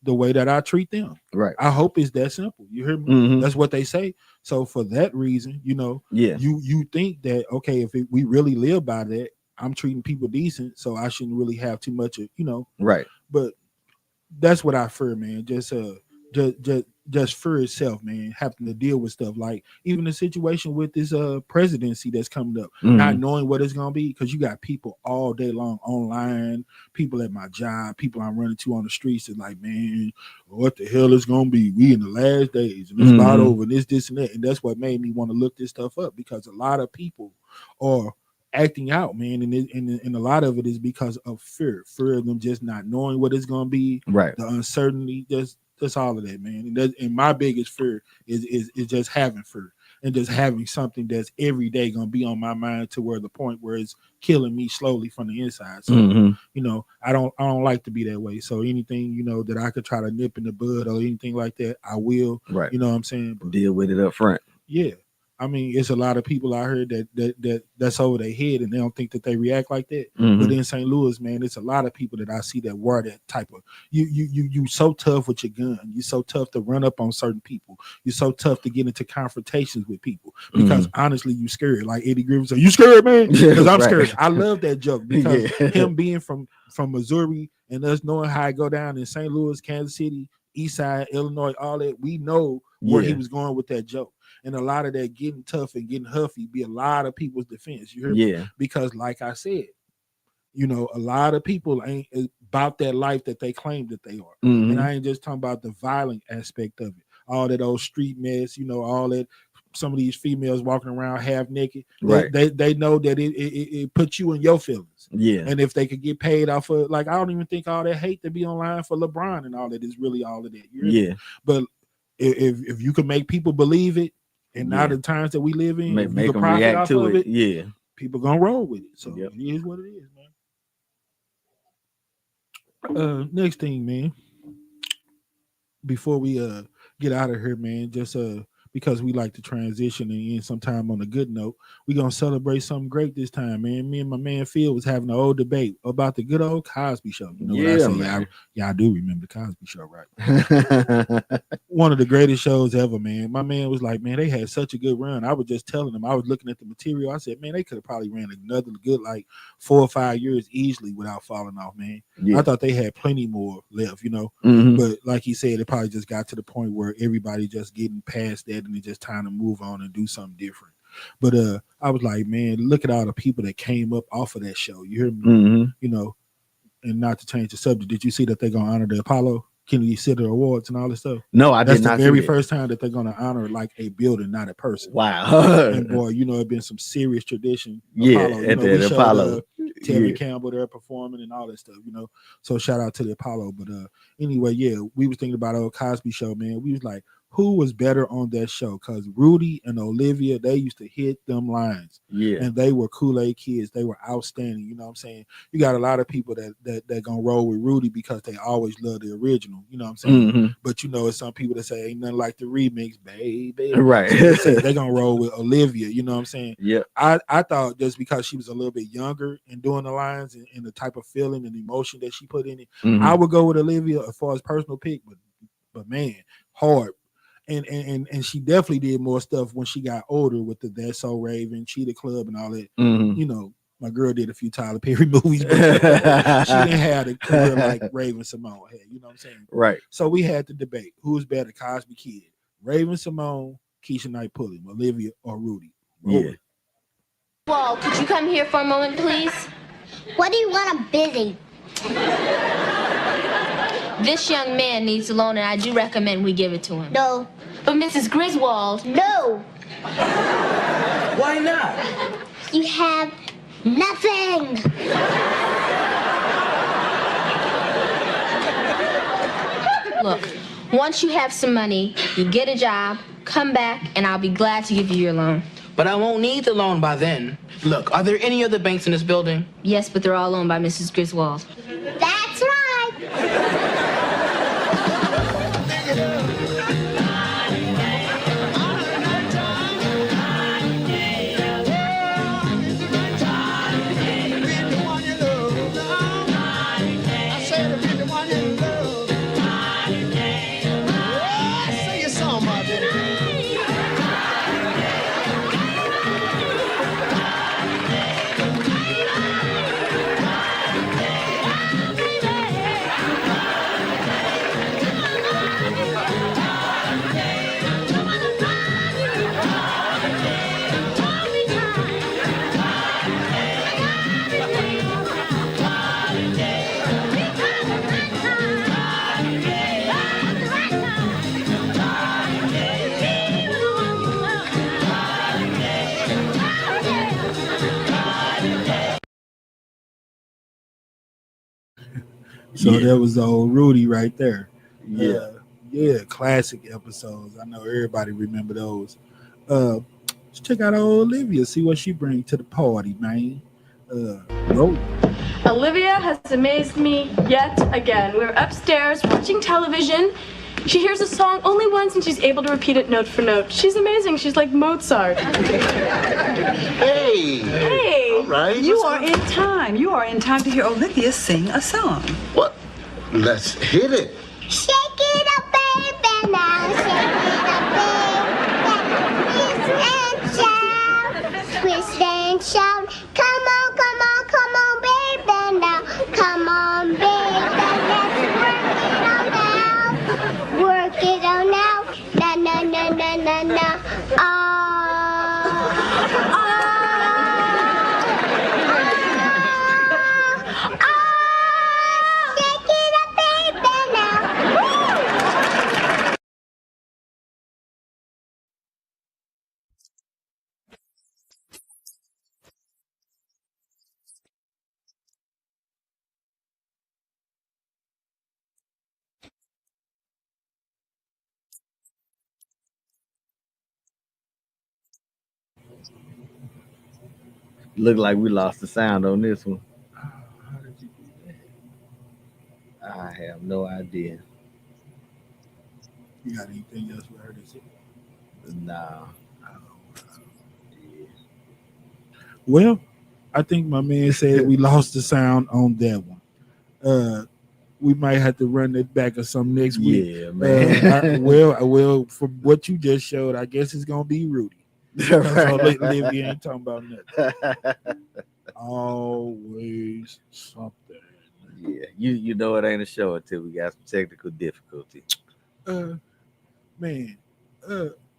the way that I treat them. Right. I hope it's that simple. You hear me? That's what they say. So for that reason, yeah, you think that, okay, if we really live by that, I'm treating people decent, so I shouldn't really have too much of, right. But that's what I fear, man. Just fear itself, man, having to deal with stuff like even the situation with this presidency that's coming up, not knowing what it's gonna be, because you got people all day long online, people at my job, people I'm running to on the streets that like, man, what the hell is gonna be? We in the last days and it's about over, and this and that. And that's what made me want to look this stuff up, because a lot of people are acting out, man, and a lot of it is because of fear of them just not knowing what it's gonna be, right? The uncertainty, that's all of that, man. And my biggest fear is just having fear and just having something that's every day gonna be on my mind to where the point where it's killing me slowly from the inside. So I don't like to be that way. So anything that I could try to nip in the bud or anything like that, I will. Right. You know what I'm saying? But deal with it up front. Yeah. I mean, it's a lot of people out here that's over their head and they don't think that they react like that. But in St. Louis, man, it's a lot of people that I see that wear that type of you so tough with your gun. You're so tough to run up on certain people. You're so tough to get into confrontations with people because honestly, you scared. Like Eddie Griffin said, "You scared, man?" Because I'm scared. I love that joke because him being from Missouri and us knowing how it go down in St. Louis, Kansas City, East Side, Illinois, all that, we know where he was going with that joke. And a lot of that getting tough and getting huffy be a lot of people's defense. You hear me? Because like I said, a lot of people ain't about that life that they claim that they are. And I ain't just talking about the violent aspect of it. All that old street mess, all that, some of these females walking around half naked. Right. They know that it puts you in your feelings. Yeah. And if they could get paid off of, like, I don't even think all that hate to be online for LeBron and all that is really all of that. You hear me? But if you can make people believe it, and now the times that we live in, make them react to it. Yeah, people gonna roll with it. So it is what it is, man. Next thing, man. Before we get out of here, man, just because we like to transition and end sometime on a good note, we're going to celebrate something great this time, man. Me and my man Phil was having an old debate about the good old Cosby Show. You know what I say? Man. Y'all do remember the Cosby Show, right? One of the greatest shows ever, man. My man was like, man, they had such a good run. I was just telling them, I was looking at the material. I said, man, they could have probably ran another good, like 4 or 5 years easily without falling off, man. I thought they had plenty more left, But like he said, it probably just got to the point where everybody just getting past that and it's just time to move on and do something different. But I was like, man, look at all the people that came up off of that show. You hear me? And not to change the subject, did you see that they're gonna honor the Apollo? Kennedy Center Awards and all this stuff? No, I That's did the not very see that. first time that they're gonna honor like a building, not a person. Wow. And boy, it's been some serious tradition. Yeah, Apollo, at we the showed Apollo. Tevin Yeah. Campbell there performing and all that stuff. So shout out to the Apollo. But anyway, yeah, we was thinking about old Cosby show, man. We was like, who was better on that show? Because Rudy and Olivia, they used to hit them lines. Yeah. And they were Kool-Aid kids. They were outstanding. You know what I'm saying? You got a lot of people that gonna roll with Rudy because they always love the original. You know what I'm saying? Mm-hmm. But it's some people that say ain't nothing like the remix, baby. Right. So they gonna roll with Olivia. You know what I'm saying? Yeah. I thought just because she was a little bit younger and doing the lines and the type of feeling and emotion that she put in it, Mm-hmm. I would go with Olivia as far as personal pick. But man, hard. And she definitely did more stuff when she got older with the That's So Raven, Cheetah Club, and all that. Mm-hmm. My girl did a few Tyler Perry movies, but she didn't have a career like Raven Simone had. You know what I'm saying? Right. So we had to debate who's better, Cosby Kid, Raven Simone, Keisha Knight Pulliam, Olivia, or Rudy. Yeah. Whoa, could you come here for a moment, please? What do you want? I'm busy. This young man needs a loan, and I do recommend we give it to him. No. But Mrs. Griswold... No. Why not? You have nothing. Look, once you have some money, you get a job, come back, and I'll be glad to give you your loan. But I won't need the loan by then. Look, are there any other banks in this building? Yes, but they're all owned by Mrs. Griswold. That's right. So that was the old Rudy right there. Yeah. Classic episodes. I know everybody remember those. Let's check out old Olivia, see what she brings to the party, man. Roll. Olivia has amazed me yet again. We're upstairs watching television. She hears a song only once and she's able to repeat it note for note. She's amazing. She's like Mozart. Hey! Hey! All right. You are in time. You are in time to hear Olivia sing a song. What? Let's hit it. Shake it up, baby, now. Shake it up, baby. Twist and shout. Come on, come on, come on, baby, now. Come on, baby. Let's work it on now. Na na na na na na. Shake it up, baby, now. Look like we lost the sound on this one. How did you do that? I have no idea. You got anything else we heard? Nah. Well, I think my man said we lost the sound on that one. We might have to run it back or something next week. Yeah, man. Well, from what you just showed, I guess it's gonna be Rudy. Olivia ain't talking about nothing. Always something. Yeah, you know it ain't a show until we got some technical difficulty. Man,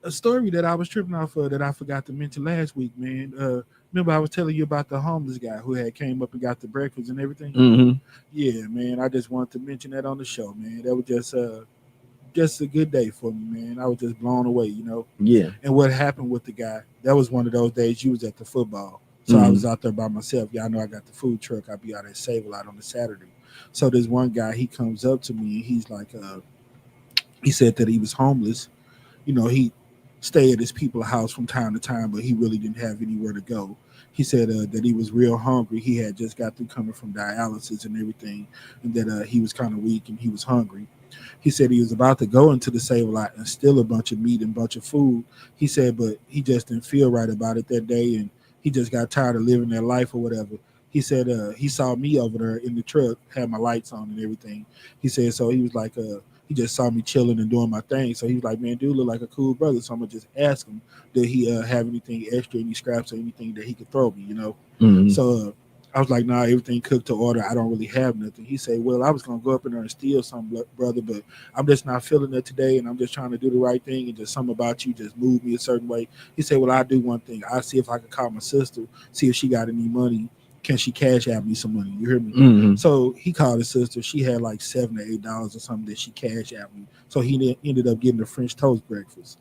a story that I was tripping off of that I forgot to mention last week, man. Remember I was telling you about the homeless guy who had came up and got the breakfast and everything? Mm-hmm. Yeah, man. I just wanted to mention that on the show, man. That was just a good day for me, man. I was just blown away, you know. Yeah. And what happened with the guy? That was one of those days you was at the football. So I was out there by myself. Y'all know I got the food truck. I be out at Save a Lot on the Saturday. So there's one guy, he comes up to me and he's like, he said that he was homeless. You know, he stayed at his people's house from time to time, but he really didn't have anywhere to go. He said that he was real hungry. He had just got through coming from dialysis and everything, and that he was kind of weak and he was hungry. He said he was about to go into the Save a Lot and steal a bunch of meat and a bunch of food. He said, but he just didn't feel right about it that day, and he just got tired of living that life or whatever. He said he saw me over there in the truck, had my lights on and everything. He said, so he was like, he just saw me chilling and doing my thing. So he was like, man, dude look like a cool brother. So I'm going to just ask him, did he have anything extra, any scraps or anything that he could throw me, you know? Mm-hmm. So I was like, nah, everything cooked to order. I don't really have nothing. He said, well, I was going to go up in there and steal something, brother, but I'm just not feeling it today, and I'm just trying to do the right thing, and just something about you just moved me a certain way. He said, well, I'll do one thing. I'll see if I can call my sister, see if she got any money. Can she cash out me some money? You hear me? Mm-hmm. So he called his sister. She had like $7 to $8 or something that she cashed out me. So he ended up getting a French toast breakfast.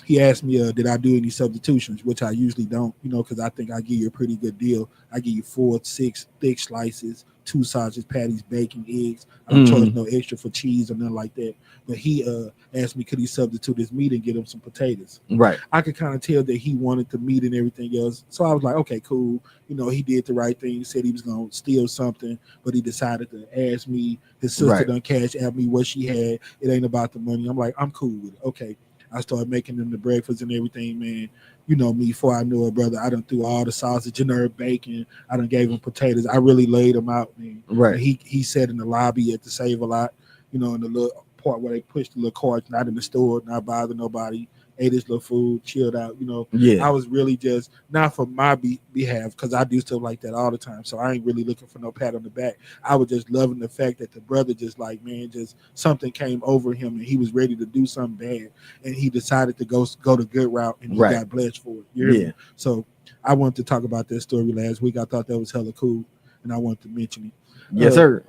He asked me, did I do any substitutions, which I usually don't, you know, because I think I give you a pretty good deal. I give you 4 to 6 thick slices, 2 sausage patties, bacon, eggs. I don't charge no extra for cheese or nothing like that. But he asked me, could he substitute his meat and get him some potatoes? Right. I could kind of tell that he wanted the meat and everything else. So I was like, okay, cool. You know, he did the right thing. He said he was going to steal something, but he decided to ask me. His sister done cash at me what she had. It ain't about the money. I'm like, I'm cool with it. Okay. I started making them the breakfast and everything, man. You know me, before I knew it, brother, I done threw all the sausage in there, bacon. I done gave him potatoes. I really laid him out, man. Right. And he sat in the lobby at the Save a Lot, you know, in the little part where they push the little carts, not in the store, not bother nobody. Ate his little food, chilled out, you know. Yeah. I was really just, not for my behalf, because I do stuff like that all the time. So I ain't really looking for no pat on the back. I was just loving the fact that the brother just like, man, just something came over him and he was ready to do something bad. And he decided to go the good route and he got blessed for it. You hear me? So I wanted to talk about that story last week. I thought that was hella cool. And I wanted to mention it. Yes, sir.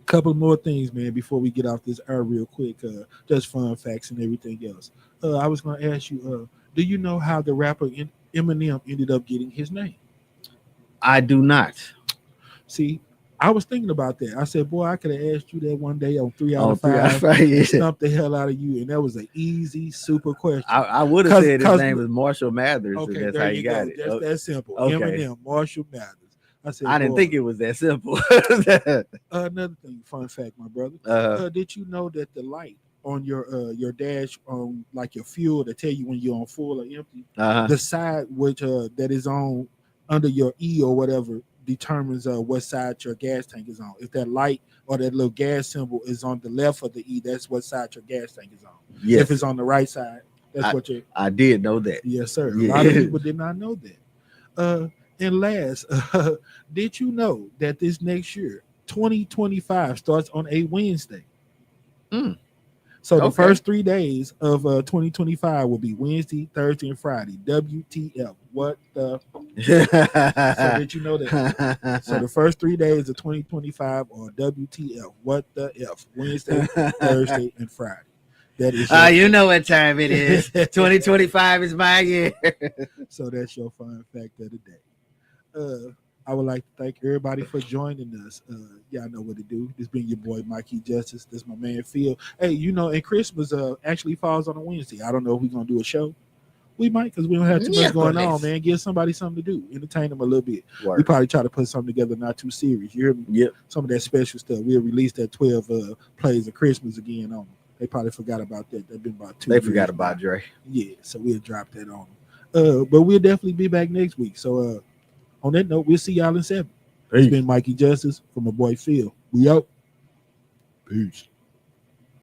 Couple more things, man, before we get off this air real quick. Just fun facts and everything else. I was going to ask you, do you know how the rapper Eminem ended up getting his name? I do not. See, I was thinking about that. I said, boy, I could have asked you that one day on 3 out of 5. Yeah. Stumped the hell out of you. And that was an easy, super question. I would have said his name was Marshall Mathers. Okay, that's there how you got go. it. Just that simple. Okay. Eminem, Marshall Mathers. I said, I didn't think it was that simple. Another thing, fun fact, my brother. Did you know that the light on your dash on like your fuel to tell you when you're on full or empty, the side which that is on under your E or whatever determines what side your gas tank is on. If that light or that little gas symbol is on the left of the E, that's what side your gas tank is on. Yes. If it's on the right side, that's what you're. I did know that. Yes, sir. Yeah. A lot of people did not know that. And last, did you know that this next year, 2025, starts on a Wednesday? So the first 3 days of 2025 will be Wednesday, Thursday, and Friday. WTF? What the? So did you know that? So the first 3 days of 2025 are WTF? What the F? Wednesday, Thursday, and Friday. That is. You know what time it is. 2025 is my year. So that's your fun fact of the day. I would like to thank everybody for joining us. Y'all know what to do. This been your boy Mikey Justice. This my man Phil. Hey, you know, and Christmas actually falls on a Wednesday. I don't know if we're gonna do a show. We might, because we don't have too much going on, man. Give somebody something to do. Entertain them a little bit. Word. We probably try to put something together not too serious. You hear me? Yep. Some of that special stuff. We'll release that 12 plays of Christmas again on them. They probably forgot about that. They've been about 2 They years forgot now. about Dre. Yeah, so we'll drop that on them. But we'll definitely be back next week. So on that note, we'll see y'all in 7. It's been Mikey Justice from my boy Phil. We out. Peace.